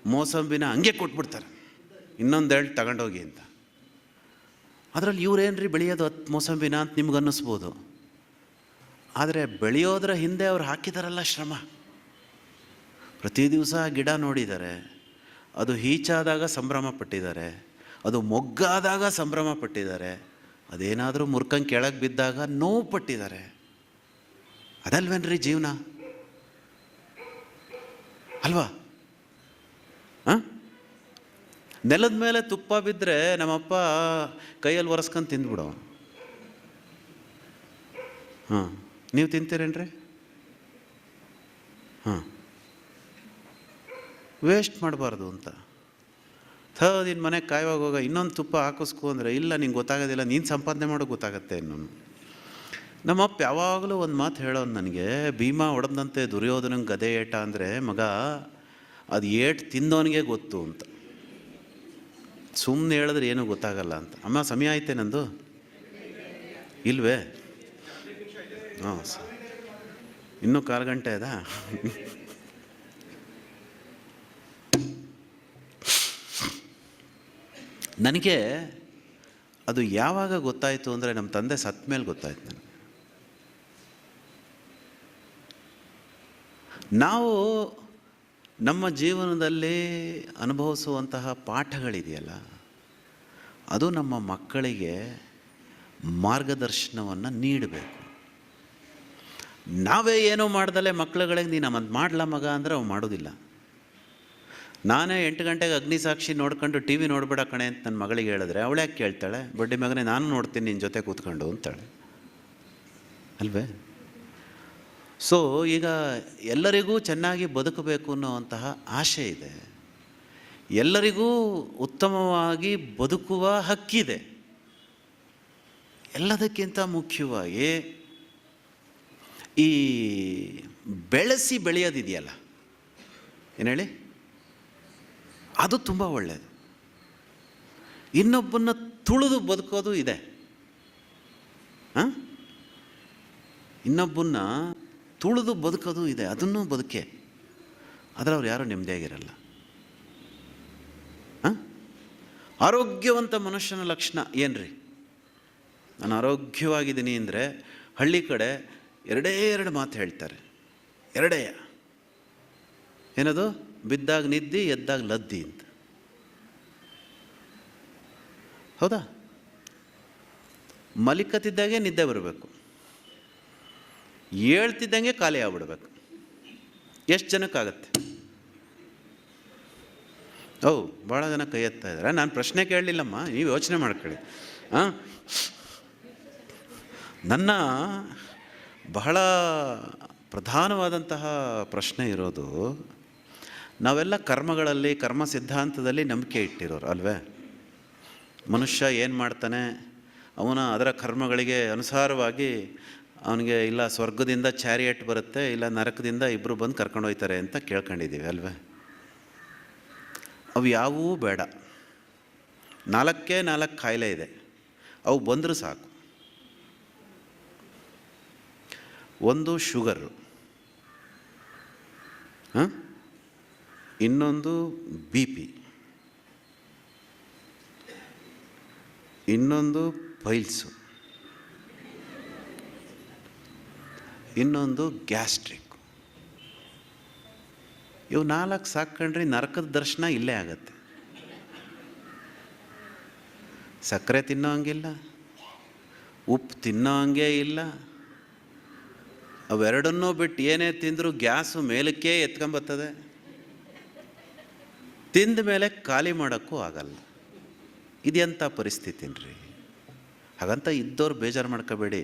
ಮೋಸಂಬಿನ ಹಂಗೆ ಕೊಟ್ಬಿಡ್ತಾರೆ, ಇನ್ನೊಂದು 2 ತಗೊಂಡೋಗಿ ಅಂತ. ಅದರಲ್ಲಿ ಇವ್ರೇನು ರೀ ಬೆಳೆಯೋದು 10 ಮೋಸಂಬಿನ ಅಂತ ನಿಮ್ಗೆ ಅನ್ನಿಸ್ಬೋದು. ಆದರೆ ಬೆಳೆಯೋದ್ರ ಹಿಂದೆ ಅವ್ರು ಹಾಕಿದಾರಲ್ಲ ಶ್ರಮ. ಪ್ರತಿ ದಿವಸ ಗಿಡ ನೋಡಿದ್ದಾರೆ, ಅದು ಹೀಚಾದಾಗ ಸಂಭ್ರಮ ಪಟ್ಟಿದ್ದಾರೆ, ಅದು ಮೊಗ್ಗಾದಾಗ ಸಂಭ್ರಮ ಪಟ್ಟಿದ್ದಾರೆ, ಅದೇನಾದರೂ ಮುರ್ಕಂಗೆ ಕೆಳಗೆ ಬಿದ್ದಾಗ ನೋವು ಪಟ್ಟಿದ್ದಾರೆ. ಅದಲ್ವೇನ್ರಿ ಜೀವನ ಅಲ್ವಾ? ನೆಲದ ಮೇಲೆ ತುಪ್ಪ ಬಿದ್ದರೆ ನಮ್ಮಪ್ಪ ಕೈಯಲ್ಲಿ ಒರೆಸ್ಕೊಂಡು ತಿಂದ್ಬಿಡೋ. ನೀವು ತಿಂತೀರೇನ್ರಿ? ವೇಸ್ಟ್ ಮಾಡಬಾರ್ದು ಅಂತ. ನಿನ್ನ ಮನೆಗೆ ಕಾಯುವಾಗ ಹೋಗ ಇನ್ನೊಂದು ತುಪ್ಪ ಹಾಕಿಸ್ಕೊ ಅಂದರೆ, ಇಲ್ಲ ನಿಂಗೆ ಗೊತ್ತಾಗೋದಿಲ್ಲ, ನೀನು ಸಂಪಾದನೆ ಮಾಡೋಕೆ ಗೊತ್ತಾಗತ್ತೆ ಇನ್ನೊಂದು. ನಮ್ಮಪ್ಪ ಯಾವಾಗಲೂ ಒಂದು ಮಾತು ಹೇಳೋನು ನನಗೆ, ಭೀಮ ಹೊಡೆದಂತೆ ದುರ್ಯೋಧನಂಗೆ ಗದೆ ಏಟ ಅಂದರೆ, ಮಗ ಅದು ಏಟು ತಿಂದವನಿಗೆ ಗೊತ್ತು ಅಂತ, ಸುಮ್ಮನೆ ಹೇಳಿದ್ರೆ ಏನೂ ಗೊತ್ತಾಗಲ್ಲ ಅಂತ. ಅಮ್ಮ ಸಮಯ ಆಯ್ತೆ ನಂದು ಇಲ್ವೇ? ಇನ್ನೂ 1/4 ಗಂಟೆ ಅದಾ? ನನಗೆ ಅದು ಯಾವಾಗ ಗೊತ್ತಾಯಿತು ಅಂದರೆ, ನಮ್ಮ ತಂದೆ ಸತ್ತ ಮೇಲೆ ಗೊತ್ತಾಯ್ತು ನನಗೆ. ನಾವು ನಮ್ಮ ಜೀವನದಲ್ಲಿ ಅನುಭವಿಸುವಂತಹ ಪಾಠಗಳಿದೆಯಲ್ಲ, ಅದು ನಮ್ಮ ಮಕ್ಕಳಿಗೆ ಮಾರ್ಗದರ್ಶನವನ್ನು ನೀಡಬೇಕು. ನಾವೇ ಏನೋ ಮಾಡ್ದಲೆ ಮಕ್ಕಳುಗಳಿಗೆ ನೀನು ಅದು ಮಾಡಲ ಮಗ ಅಂದರೆ ಅವು ಮಾಡೋದಿಲ್ಲ. ನಾನೇ 8 ಗಂಟೆಗೆ ಅಗ್ನಿಸಾಕ್ಷಿ ನೋಡ್ಕೊಂಡು ಟಿ ವಿ ನೋಡಬೇಡ ಕಣೆ ಅಂತ ನನ್ನ ಮಗಳಿಗೆ ಹೇಳಿದ್ರೆ ಅವಳು ಯಾಕೆ ಕೇಳ್ತಾಳೆ? ಬಡ್ಡಿ ಮಗನೇ ನಾನು ನೋಡ್ತೀನಿ ನಿನ್ನ ಜೊತೆ ಕೂತ್ಕೊಂಡು ಅಂತಾಳೆ ಅಲ್ವೇ? ಸೊ ಈಗ ಎಲ್ಲರಿಗೂ ಚೆನ್ನಾಗಿ ಬದುಕಬೇಕು ಅನ್ನೋವಂತಹ ಆಸೆ ಇದೆ, ಎಲ್ಲರಿಗೂ ಉತ್ತಮವಾಗಿ ಬದುಕುವ ಹಕ್ಕಿದೆ. ಎಲ್ಲದಕ್ಕಿಂತ ಮುಖ್ಯವಾಗಿ ಈ ಬೆಳೆಯೋದಿದೆಯಲ್ಲ, ಏನು ಹೇಳಿ, ಅದು ತುಂಬ ಒಳ್ಳೆಯದು. ಇನ್ನೊಬ್ಬನ್ನ ತುಳಿದು ಬದುಕೋದು ಇದೆ. ಇನ್ನೊಬ್ಬನ್ನ ತುಳಿದು ಬದುಕೋದು ಇದೆ, ಅದನ್ನು ಬದುಕೆ. ಆದರೆ ಅವ್ರು ಯಾರೂ ನೆಮ್ಮದಿಯಾಗಿರಲ್ಲ. ಆರೋಗ್ಯವಂತ ಮನುಷ್ಯನ ಲಕ್ಷಣ ಏನ್ರಿ? ನಾನು ಆರೋಗ್ಯವಾಗಿದ್ದೀನಿ ಅಂದರೆ ಹಳ್ಳಿ ಕಡೆ 2 ಮಾತು ಹೇಳ್ತಾರೆ. 2 ಏನದು? ಬಿದ್ದಾಗ ನಿದ್ದಿ, ಎದ್ದಾಗ ಲದ್ದಿ ಅಂತ. ಹೌದಾ? ಮಲಿಕತ್ತಿದ್ದಾಗೆ ನಿದ್ದೆ ಬರಬೇಕು, ಹೇಳ್ತಿದ್ದಂಗೆ ಖಾಲಿ ಆಗ್ಬಿಡ್ಬೇಕು. ಎಷ್ಟು ಜನಕ್ಕಾಗತ್ತೆ? ಭಾಳ ಜನ ಕೈ ಎತ್ತಾ ಇದ್ದಾರೆ. ನಾನು ಪ್ರಶ್ನೆ ಕೇಳಲಿಲ್ಲಮ್ಮ, ನೀವು ಯೋಚನೆ ಮಾಡ್ಕೊಳ್ಳಿ. ನನ್ನ ಬಹಳ ಪ್ರಧಾನವಾದಂತಹ ಪ್ರಶ್ನೆ ಇರೋದು, ನಾವೆಲ್ಲ ಕರ್ಮಗಳಲ್ಲಿ, ಕರ್ಮ ಸಿದ್ಧಾಂತದಲ್ಲಿ ನಂಬಿಕೆ ಇಟ್ಟಿರೋರು ಅಲ್ವೇ? ಮನುಷ್ಯ ಏನು ಮಾಡ್ತಾನೆ, ಅದರ ಕರ್ಮಗಳಿಗೆ ಅನುಸಾರವಾಗಿ ಅವನಿಗೆ ಇಲ್ಲ ಸ್ವರ್ಗದಿಂದ ಚಾರಿಯಟ್ ಬರುತ್ತೆ, ಇಲ್ಲ ನರಕದಿಂದ ಇಬ್ಬರು ಬಂದು ಕರ್ಕೊಂಡು ಹೋಗ್ತಾರೆ ಅಂತ ಕೇಳ್ಕೊಂಡಿದ್ದೀವಿ ಅಲ್ವೇ? ಅವು ಯಾವುವೂ ಬೇಡ. 4 ಕಾಯಿಲೆ ಇದೆ, ಅವು ಬಂದರೂ ಸಾಕು. ಒಂದು ಶುಗರು, ಇನ್ನೊಂದು BP, ಇನ್ನೊಂದು ಪೈಲ್ಸು, ಇನ್ನೊಂದು ಗ್ಯಾಸ್ಟ್ರಿಕ್. ಇವು 4 ಸಾಕೊಂಡ್ರೆ ನರಕದ ದರ್ಶನ ಇಲ್ಲೇ ಆಗತ್ತೆ. ಸಕ್ಕರೆ ತಿನ್ನೋ ಹಂಗಿಲ್ಲ, ಉಪ್ಪು ತಿನ್ನೋ ಹಂಗೆ ಇಲ್ಲ. ಅವೆರಡನ್ನೂ ಬಿಟ್ಟು ಏನೇ ತಿಂದರೂ ಗ್ಯಾಸು ಮೇಲಕ್ಕೆ ಎತ್ಕೊಂಬರ್ತದೆ. ತಿಂದ ಮೇಲೆ ಖಾಲಿ ಮಾಡೋಕ್ಕೂ ಆಗಲ್ಲ. ಇದೆಂಥ ಪರಿಸ್ಥಿತಿನ್ರಿ. ಹಾಗಂತ ಇದ್ದವ್ರು ಬೇಜಾರು ಮಾಡ್ಕೋಬೇಡಿ.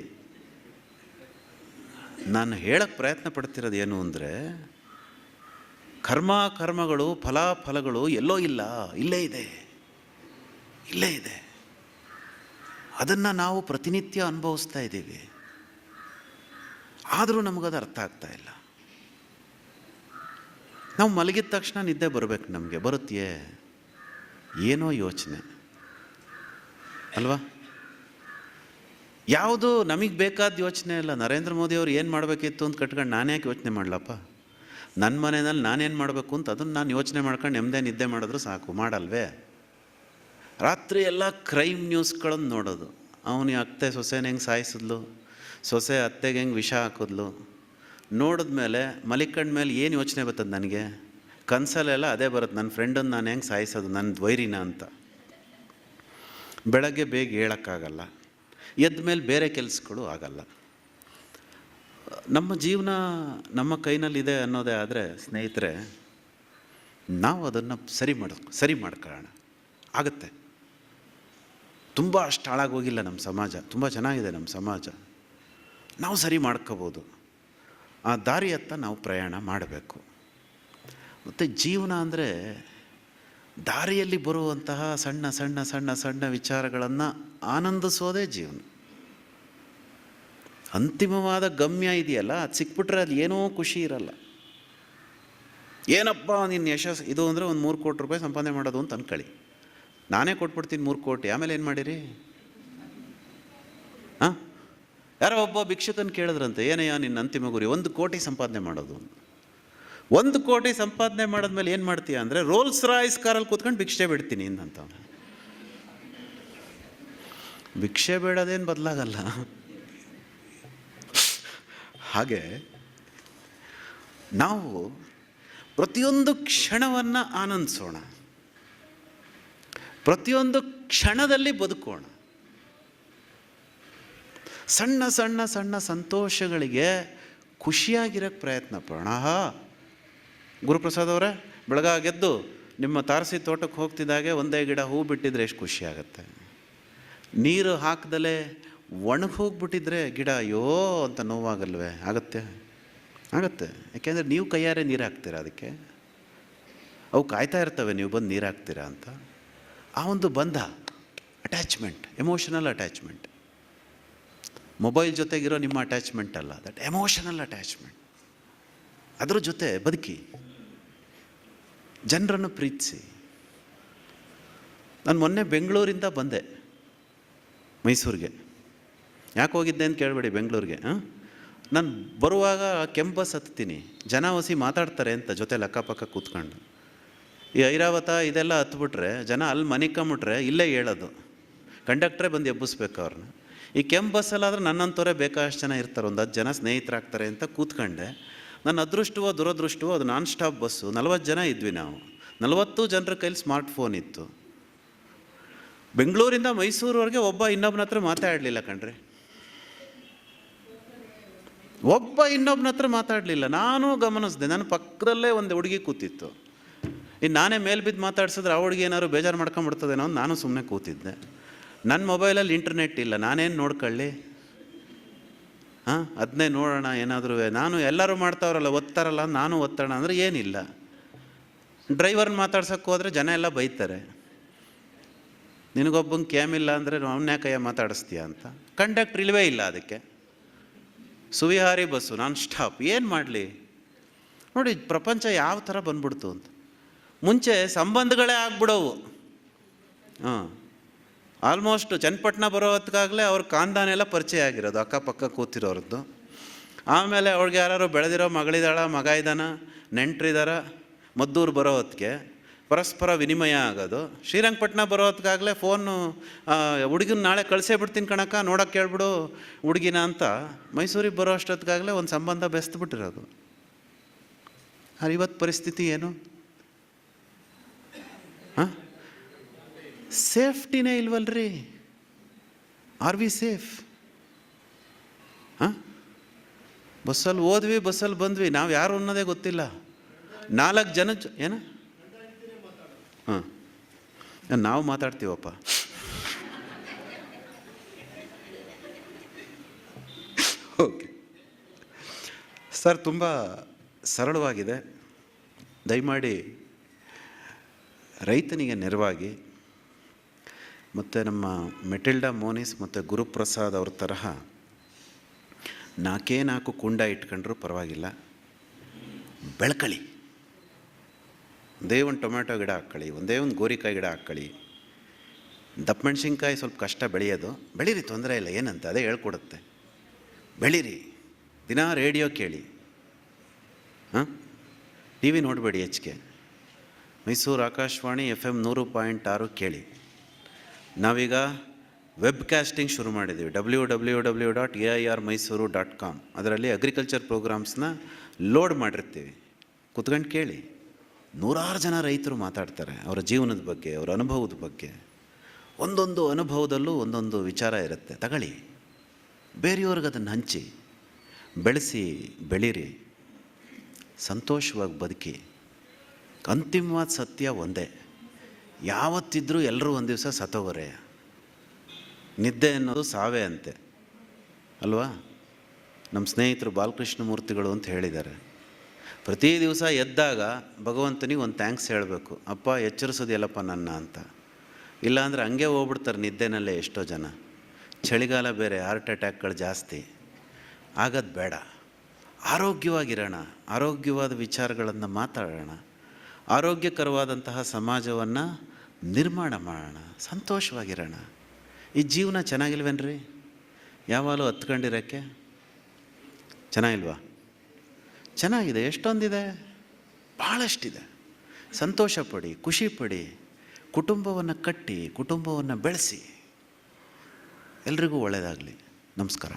ನಾನು ಹೇಳಕ್ಕೆ ಪ್ರಯತ್ನ ಪಡ್ತಿರೋದು ಏನು ಅಂದರೆ, ಕರ್ಮಗಳು ಫಲಾಫಲಗಳು ಎಲ್ಲೋ ಇಲ್ಲ, ಇಲ್ಲೇ ಇದೆ, ಇಲ್ಲೇ ಇದೆ. ಅದನ್ನು ನಾವು ಪ್ರತಿನಿತ್ಯ ಅನುಭವಿಸ್ತಾ ಇದ್ದೀವಿ. ಆದರೂ ನಮಗದು ಅರ್ಥ ಆಗ್ತಾ ಇಲ್ಲ. ನಾವು ಮಲಗಿದ ತಕ್ಷಣ ನಿದ್ದೆ ಬರಬೇಕು, ನಮಗೆ ಬರುತ್ತೆಯೇ? ಏನೋ ಯೋಚನೆ ಅಲ್ವಾ? ಯಾವುದು ನಮಗೆ ಬೇಕಾದ ಯೋಚನೆ ಇಲ್ಲ. ನರೇಂದ್ರ ಮೋದಿಯವರು ಏನು ಮಾಡಬೇಕಿತ್ತು ಅಂತ ಕಟ್ಕೊಂಡು ನಾನು ಯಾಕೆ ಯೋಚನೆ ಮಾಡಲಪ್ಪ? ನನ್ನ ಮನೆಯಲ್ಲಿ ನಾನೇನು ಮಾಡಬೇಕು ಅಂತ ಅದನ್ನು ನಾನು ಯೋಚನೆ ಮಾಡ್ಕೊಂಡು ನೆಮ್ಮದಿ ನಿದ್ದೆ ಮಾಡಿದ್ರು ಸಾಕು. ಮಾಡಲ್ವೇ? ರಾತ್ರಿ ಎಲ್ಲ ಕ್ರೈಮ್ ನ್ಯೂಸ್ಗಳನ್ನು ನೋಡೋದು. ಅವನು ಅತ್ತೆ ಸೊಸೆನ ಹೆಂಗೆ ಸಾಯಿಸಿದ್ಲು, ಸೊಸೆ ಅತ್ತೆಗೆ ಹೆಂಗೆ ವಿಷ ಹಾಕಿದ್ಲು ನೋಡಿದ್ಮೇಲೆ ಮಲಿಕಂಡ ಮೇಲೆ ಏನು ಯೋಚನೆ ಬರ್ತದೆ ನನಗೆ? ಕನಸಲ್ಲೆಲ್ಲ ಅದೇ ಬರುತ್ತೆ, ನನ್ನ ಫ್ರೆಂಡನ್ನು ನಾನು ಹೆಂಗೆ ಸಾಯಿಸೋದು, ನನ್ನ ವೈರಿನ ಅಂತ. ಬೆಳಗ್ಗೆ ಬೇಗ ಹೇಳೋಕ್ಕಾಗಲ್ಲ, ಎದ್ದ ಮೇಲೆ ಬೇರೆ ಕೆಲಸಗಳು ಆಗಲ್ಲ. ನಮ್ಮ ಜೀವನ ನಮ್ಮ ಕೈನಲ್ಲಿದೆ ಅನ್ನೋದೇ ಆದರೆ ಸ್ನೇಹಿತರೆ, ನಾವು ಅದನ್ನು ಸರಿ ಮಾಡ್ಕೊಳ್ಳೋಣ. ಆಗುತ್ತೆ. ತುಂಬ ಅಷ್ಟು ಹಾಳಾಗೋಗಿಲ್ಲ ನಮ್ಮ ಸಮಾಜ, ತುಂಬ ಚೆನ್ನಾಗಿದೆ ನಮ್ಮ ಸಮಾಜ. ನಾವು ಸರಿ ಮಾಡ್ಕೋಬೋದು. ಆ ದಾರಿಯತ್ತ ನಾವು ಪ್ರಯಾಣ ಮಾಡಬೇಕು. ಮತ್ತು ಜೀವನ ಅಂದರೆ ದಾರಿಯಲ್ಲಿ ಬರುವಂತಹ ಸಣ್ಣ ಸಣ್ಣ ಸಣ್ಣ ಸಣ್ಣ ವಿಚಾರಗಳನ್ನು ಆನಂದಿಸೋದೇ ಜೀವನ. ಅಂತಿಮವಾದ ಗಮ್ಯ ಇದೆಯಲ್ಲ, ಅದು ಸಿಕ್ಬಿಟ್ರೆ ಅದು ಏನೋ ಖುಷಿ ಇರಲ್ಲ. ಏನಪ್ಪ ನಿನ್ನ ಯಶಸ್ಸು ಇದು ಅಂದರೆ ಒಂದು 3 ಕೋಟಿ ರೂಪಾಯಿ ಸಂಪಾದನೆ ಮಾಡೋದು ಅಂತ ಅನ್ಕೊಳ್ಳಿ. ನಾನೇ ಕೊಟ್ಬಿಡ್ತೀನಿ 3 ಕೋಟಿ, ಆಮೇಲೆ ಏನು ಮಾಡಿರಿ? ಹಾಂ, ಯಾರೋ ಒಬ್ಬ ಭಿಕ್ಷುಕನ ಕೇಳಿದ್ರಂತೆ, ಏನಯ್ಯ ನಿನ್ನ ಅಂತಿಮ ಗುರಿ? 1 ಕೋಟಿ ಸಂಪಾದನೆ ಮಾಡೋದು. 1 ಕೋಟಿ ಸಂಪಾದನೆ ಮಾಡಿದ್ಮೇಲೆ ಏನು ಮಾಡ್ತೀಯ ಅಂದರೆ, ರೋಲ್ಸ್ ರಾಯ್ಸ್ ಕಾರಲ್ಲಿ ಕೂತ್ಕೊಂಡು ಭಿಕ್ಷೆ ಬಿಡ್ತೀನಿ ಅಂತ. ಭಿಕ್ಷೆ ಬೇಡೋದೇನು ಬದಲಾಗಲ್ಲ. ಹಾಗೆ ನಾವು ಪ್ರತಿಯೊಂದು ಕ್ಷಣವನ್ನು ಆನಂದಿಸೋಣ, ಪ್ರತಿಯೊಂದು ಕ್ಷಣದಲ್ಲಿ ಬದುಕೋಣ. ಸಣ್ಣ ಸಣ್ಣ ಸಣ್ಣ ಸಂತೋಷಗಳಿಗೆ ಖುಷಿಯಾಗಿರೋಕ್ಕೆ ಪ್ರಯತ್ನ ಪಡೋಣ. ಗುರುಪ್ರಸಾದ್ ಅವರೇ, ಬೆಳಗಾಗೆದ್ದು ನಿಮ್ಮ ತಾರಸಿ ತೋಟಕ್ಕೆ ಹೋಗ್ತಿದ್ದಾಗೆ ಒಂದೇ ಗಿಡ ಹೂ ಬಿಟ್ಟಿದ್ರೆ ಎಷ್ಟು ಖುಷಿಯಾಗತ್ತೆ. ನೀರು ಹಾಕ್ದಲೇ ಒಣಗೋಗ್ಬಿಟ್ಟಿದ್ರೆ ಗಿಡ ಅಯ್ಯೋ ಅಂತ ನೋವಾಗಲ್ವೇ? ಆಗುತ್ತೆ. ಯಾಕೆಂದರೆ ನೀವು ಕೈಯಾರೆ ನೀರು ಹಾಕ್ತೀರಾ ಅದಕ್ಕೆ. ಅವು ಕಾಯ್ತಾ ಇರ್ತವೆ ನೀವು ಬಂದು ನೀರು ಹಾಕ್ತೀರಾ ಅಂತ. ಆ ಒಂದು ಬಂಧ, ಅಟ್ಯಾಚ್ಮೆಂಟ್, ಎಮೋಷನಲ್ ಅಟ್ಯಾಚ್ಮೆಂಟ್. ಮೊಬೈಲ್ ಜೊತೆಗಿರೋ ನಿಮ್ಮ ಅಟ್ಯಾಚ್ಮೆಂಟ್ ಅಲ್ಲ, ದಟ್ ಎಮೋಷನಲ್ ಅಟ್ಯಾಚ್ಮೆಂಟ್. ಅದ್ರ ಜೊತೆ ಬದುಕಿ, ಜನರನ್ನು ಪ್ರೀತಿಸಿ. ನಾನು ಮೊನ್ನೆ ಬೆಂಗಳೂರಿಂದ ಬಂದೆ ಮೈಸೂರಿಗೆ. ಯಾಕೆ ಹೋಗಿದ್ದೆ ಅಂತ ಕೇಳಬೇಡಿ ಬೆಂಗಳೂರಿಗೆ. ನಾನು ಬರುವಾಗ ಕೆಂಪು ಬಸ್ ಹತ್ತೀನಿ, ಜನ ಹೊಸಿ ಮಾತಾಡ್ತಾರೆ ಅಂತ ಜೊತೆಲಿ ಅಕ್ಕಪಕ್ಕ ಕೂತ್ಕೊಂಡು. ಈ ಐರಾವತ ಇದೆಲ್ಲ ಹತ್ಬಿಟ್ರೆ ಜನ ಅಲ್ಲಿ ಮನಿಕೊಂಬಿಟ್ರೆ ಇಲ್ಲೇ ಹೇಳೋದು, ಕಂಡಕ್ಟ್ರೇ ಬಂದು ಎಬ್ಬಿಸ್ಬೇಕು ಅವ್ರನ್ನ. ಈ ಕೆಂಪು ಬಸ್ಸಲ್ಲಾದ್ರೆ ನನ್ನಂಥವರೇ ಬೇಕಾದಷ್ಟು ಜನ ಇರ್ತಾರೆ, ಒಂದು 10 ಜನ ಸ್ನೇಹಿತರಾಗ್ತಾರೆ ಅಂತ ಕೂತ್ಕೊಂಡೆ. ನನ್ನ ಅದೃಷ್ಟವೋ ದುರದೃಷ್ಟವೋ ಅದು ನಾನ್ ಸ್ಟಾಪ್ ಬಸ್ಸು. 40 ಜನ ಇದ್ವಿ ನಾವು. 40 ಜನರ ಕೈಲಿ ಸ್ಮಾರ್ಟ್ಫೋನ್ ಇತ್ತು. ಬೆಂಗಳೂರಿಂದ ಮೈಸೂರವರೆಗೆ ಒಬ್ಬ ಇನ್ನೊಬ್ಬನ ಹತ್ರ ಮಾತಾಡಲಿಲ್ಲ ಕಣ್ರಿ. ಒಬ್ಬ ಇನ್ನೊಬ್ಬನ ಹತ್ರ ಮಾತಾಡಲಿಲ್ಲ. ನಾನು ಗಮನಿಸಿದೆ, ನನ್ನ ಪಕ್ಕದಲ್ಲೇ ಒಂದು ಹುಡುಗಿ ಕೂತಿತ್ತು. ಇನ್ನು ನಾನೇ ಮೇಲೆ ಬಿದ್ದು ಮಾತಾಡ್ಸಿದ್ರೆ ಆ ಹುಡುಗಿ ಏನಾದ್ರು ಬೇಜಾರು ಮಾಡ್ಕೊಂಬಿಡ್ತದೇನೋ ಅಂತ ನಾನು ಸುಮ್ಮನೆ ಕೂತಿದ್ದೆ. ನನ್ನ ಮೊಬೈಲಲ್ಲಿ ಇಂಟರ್ನೆಟ್ ಇಲ್ಲ, ನಾನೇನು ನೋಡ್ಕೊಳ್ಳಿ? ಅದನ್ನೇ ನೋಡೋಣ ಏನಾದರೂ. ನಾನು ಎಲ್ಲರೂ ಮಾಡ್ತಾವ್ರಲ್ಲ, ಒತ್ತಾರಲ್ಲ, ನಾನು ಒತ್ತೋಣ ಅಂದರೆ ಏನಿಲ್ಲ. ಡ್ರೈವರ್ನ ಮಾತಾಡ್ಸೋಕ್ಕೆ ಹೋದರೆ ಜನ ಎಲ್ಲ ಬೈತಾರೆ, ನಿನಗೊಬ್ಬಂಗೆ ಕ್ಯಾಮಿಲ್ಲ ಅಂದರೆ ಅವನ್ಯಾಕಯ್ಯ ಮಾತಾಡಿಸ್ತೀಯ ಅಂತ. ಕಂಡಕ್ಟ್ರ್ ಇಲ್ಲವೇ ಇಲ್ಲ ಅದಕ್ಕೆ. ಸುವಿಹಾರಿ ಬಸ್ಸು, ನಾನ್ ಸ್ಟಾಪ್. ಏನು ಮಾಡಲಿ ನೋಡಿ, ಪ್ರಪಂಚ ಯಾವ ಥರ ಬಂದ್ಬಿಡ್ತು ಅಂತ. ಮುಂಚೆ ಸಂಬಂಧಗಳೇ ಆಗ್ಬಿಡೋವು. ಆಲ್ಮೋಸ್ಟ್ ಚನ್ನಪಟ್ಟಣ ಬರೋ ಹೊತ್ತಿಗಾಗಲೇ ಅವ್ರ ಕಾಂದಾನೆಲ್ಲ ಪರಿಚಯ ಆಗಿರೋದು ಅಕ್ಕಪಕ್ಕ ಕೂತಿರೋರದ್ದು. ಆಮೇಲೆ ಅವ್ಳಿಗೆ ಯಾರು ಬೆಳೆದಿರೋ ಮಗಳಿದಾಳ, ಮಗ ಇದ್ದಾನ, ನೆಂಟ್ರಿದಾರ, ಮದ್ದೂರು ಬರೋ ಹೊತ್ತಿಗೆ ಪರಸ್ಪರ ವಿನಿಮಯ ಆಗೋದು. ಶ್ರೀರಂಗಪಟ್ಟಣ ಬರೋದಕ್ಕಾಗಲೇ ಫೋನು, ಹುಡುಗಿನ ನಾಳೆ ಕಳಿಸೇ ಬಿಡ್ತೀನಿ ಕಣಕ್ಕ, ನೋಡೋಕ್ಕೆ ಕೇಳ್ಬಿಡು ಹುಡುಗಿನ ಅಂತ ಮೈಸೂರಿಗೆ ಬರೋ ಅಷ್ಟೊತ್ತಿಗಾಗಲೇ ಒಂದು ಸಂಬಂಧ ಬೆಳೆಸ್ಬಿಟ್ಟಿರೋದು. ಆದರೆ ಇವತ್ತು ಪರಿಸ್ಥಿತಿ ಏನು? ಹಾಂ, ಸೇಫ್ಟಿನೇ ಇಲ್ವಲ್ರಿ. Are we safe? ಹಾಂ, ಬಸ್ಸಲ್ಲಿ ಹೋದ್ವಿ, ಬಸ್ಸಲ್ಲಿ ಬಂದ್ವಿ, ನಾವು ಯಾರು ಅನ್ನೋದೇ ಗೊತ್ತಿಲ್ಲ. 4 ಜನ ಏನು? ಹಾಂ, ನಾವು ಮಾತಾಡ್ತೀವಪ್ಪ. ಓಕೆ ಸರ್, ತುಂಬ ಸರಳವಾಗಿದೆ. ದಯಮಾಡಿ ರೈತನಿಗೆ ನೆರವಾಗಿ, ಮತ್ತು ನಮ್ಮ ಮೆಟಿಲ್ಡಾ ಮೋನಿಸ್ ಮತ್ತು ಗುರುಪ್ರಸಾದ್ ಅವ್ರ ತರಹ 4 ಕುಂಡ ಇಟ್ಕೊಂಡ್ರೂ ಪರವಾಗಿಲ್ಲ, ಬೆಳ್ಕಳಿ. ಒಂದೇ ಒಂದು ಟೊಮ್ಯಾಟೊ ಗಿಡ ಹಾಕ್ಕೊಳ್ಳಿ, ಒಂದೇ ಒಂದು ಗೋರಿಕಾಯಿ ಗಿಡ ಹಾಕ್ಕೊಳ್ಳಿ. ದಪ್ಪ ಮೆಣಸಿನ್ಕಾಯಿ ಸ್ವಲ್ಪ ಕಷ್ಟ ಬೆಳೆಯೋದು, ಬೆಳೀರಿ, ತೊಂದರೆ ಇಲ್ಲ, ಏನಂತ ಅದೇ ಹೇಳ್ಕೊಡುತ್ತೆ. ಬೆಳೀರಿ, ದಿನ ರೇಡಿಯೋ ಕೇಳಿ, ಹಾಂ, ಟಿ ವಿ ನೋಡಬೇಡಿ ಹೆಚ್ಚಿಗೆ. ಮೈಸೂರು ಆಕಾಶವಾಣಿ FM 100.6 ಕೇಳಿ. ನಾವೀಗ ವೆಬ್ ಕ್ಯಾಸ್ಟಿಂಗ್ ಶುರು ಮಾಡಿದ್ದೀವಿ, www.airmysuru.com. ಅದರಲ್ಲಿ ಅಗ್ರಿಕಲ್ಚರ್ ಪ್ರೋಗ್ರಾಮ್ಸ್ನ ಲೋಡ್ ಮಾಡಿರ್ತೀವಿ, ಕುತ್ಕೊಂಡು ಕೇಳಿ. 100 ಜನ ರೈತರು ಮಾತಾಡ್ತಾರೆ ಅವರ ಜೀವನದ ಬಗ್ಗೆ, ಅವರ ಅನುಭವದ ಬಗ್ಗೆ. ಒಂದೊಂದು ಅನುಭವದಲ್ಲೂ ಒಂದೊಂದು ವಿಚಾರ ಇರುತ್ತೆ, ತಗೊಳ್ಳಿ, ಬೇರೆಯವ್ರಿಗೆ ಅದನ್ನು ಹಂಚಿ, ಬೆಳೆಸಿ, ಬೆಳೀರಿ, ಸಂತೋಷವಾಗಿ ಬದುಕಿ. ಅಂತಿಮವಾದ ಸತ್ಯ ಒಂದೇ, ಯಾವತ್ತಿದ್ರೂ ಎಲ್ಲರೂ ಒಂದು ದಿವಸ ಸತ್ತೋಗೋರೆ. ನಿದ್ದೆ ಅನ್ನೋದು ಸಾವೇ ಅಂತೆ ಅಲ್ವಾ? ನಮ್ಮ ಸ್ನೇಹಿತರು ಬಾಲಕೃಷ್ಣ ಮೂರ್ತಿಗಳು ಅಂತ ಹೇಳಿದ್ದಾರೆ, ಪ್ರತಿ ದಿವಸ ಎದ್ದಾಗ ಭಗವಂತನಿಗೆ ಒಂದು ಥ್ಯಾಂಕ್ಸ್ ಹೇಳಬೇಕು, ಅಪ್ಪ ಎಚ್ಚರಿಸೋದಿಲ್ಲಪ್ಪ ನನ್ನ ಅಂತ. ಇಲ್ಲಾಂದರೆ ಹಂಗೆ ಹೋಗ್ಬಿಡ್ತಾರೆ ನಿದ್ದೆನಲ್ಲೇ ಎಷ್ಟೋ ಜನ. ಚಳಿಗಾಲ ಬೇರೆ, ಹಾರ್ಟ್ ಅಟ್ಯಾಕ್ಗಳು ಜಾಸ್ತಿ. ಆಗೋದು ಬೇಡ, ಆರೋಗ್ಯವಾಗಿರೋಣ, ಆರೋಗ್ಯವಾದ ವಿಚಾರಗಳನ್ನು ಮಾತಾಡೋಣ, ಆರೋಗ್ಯಕರವಾದಂತಹ ಸಮಾಜವನ್ನು ನಿರ್ಮಾಣ ಮಾಡೋಣ, ಸಂತೋಷವಾಗಿರೋಣ. ಈ ಜೀವನ ಚೆನ್ನಾಗಿಲ್ವೇನ್ರಿ? ಯಾವಾಗಲೂ ಹತ್ಕೊಂಡಿರೋಕ್ಕೆ ಚೆನ್ನಾಗಿಲ್ವಾ? ಚೆನ್ನಾಗಿದೆ, ಎಷ್ಟೊಂದಿದೆ, ಭಾಳಷ್ಟಿದೆ. ಸಂತೋಷ ಪಡಿ, ಖುಷಿ ಪಡಿ, ಕುಟುಂಬವನ್ನು ಕಟ್ಟಿ, ಕುಟುಂಬವನ್ನು ಬೆಳೆಸಿ. ಎಲ್ರಿಗೂ ಒಳ್ಳೆಯದಾಗಲಿ. ನಮಸ್ಕಾರ.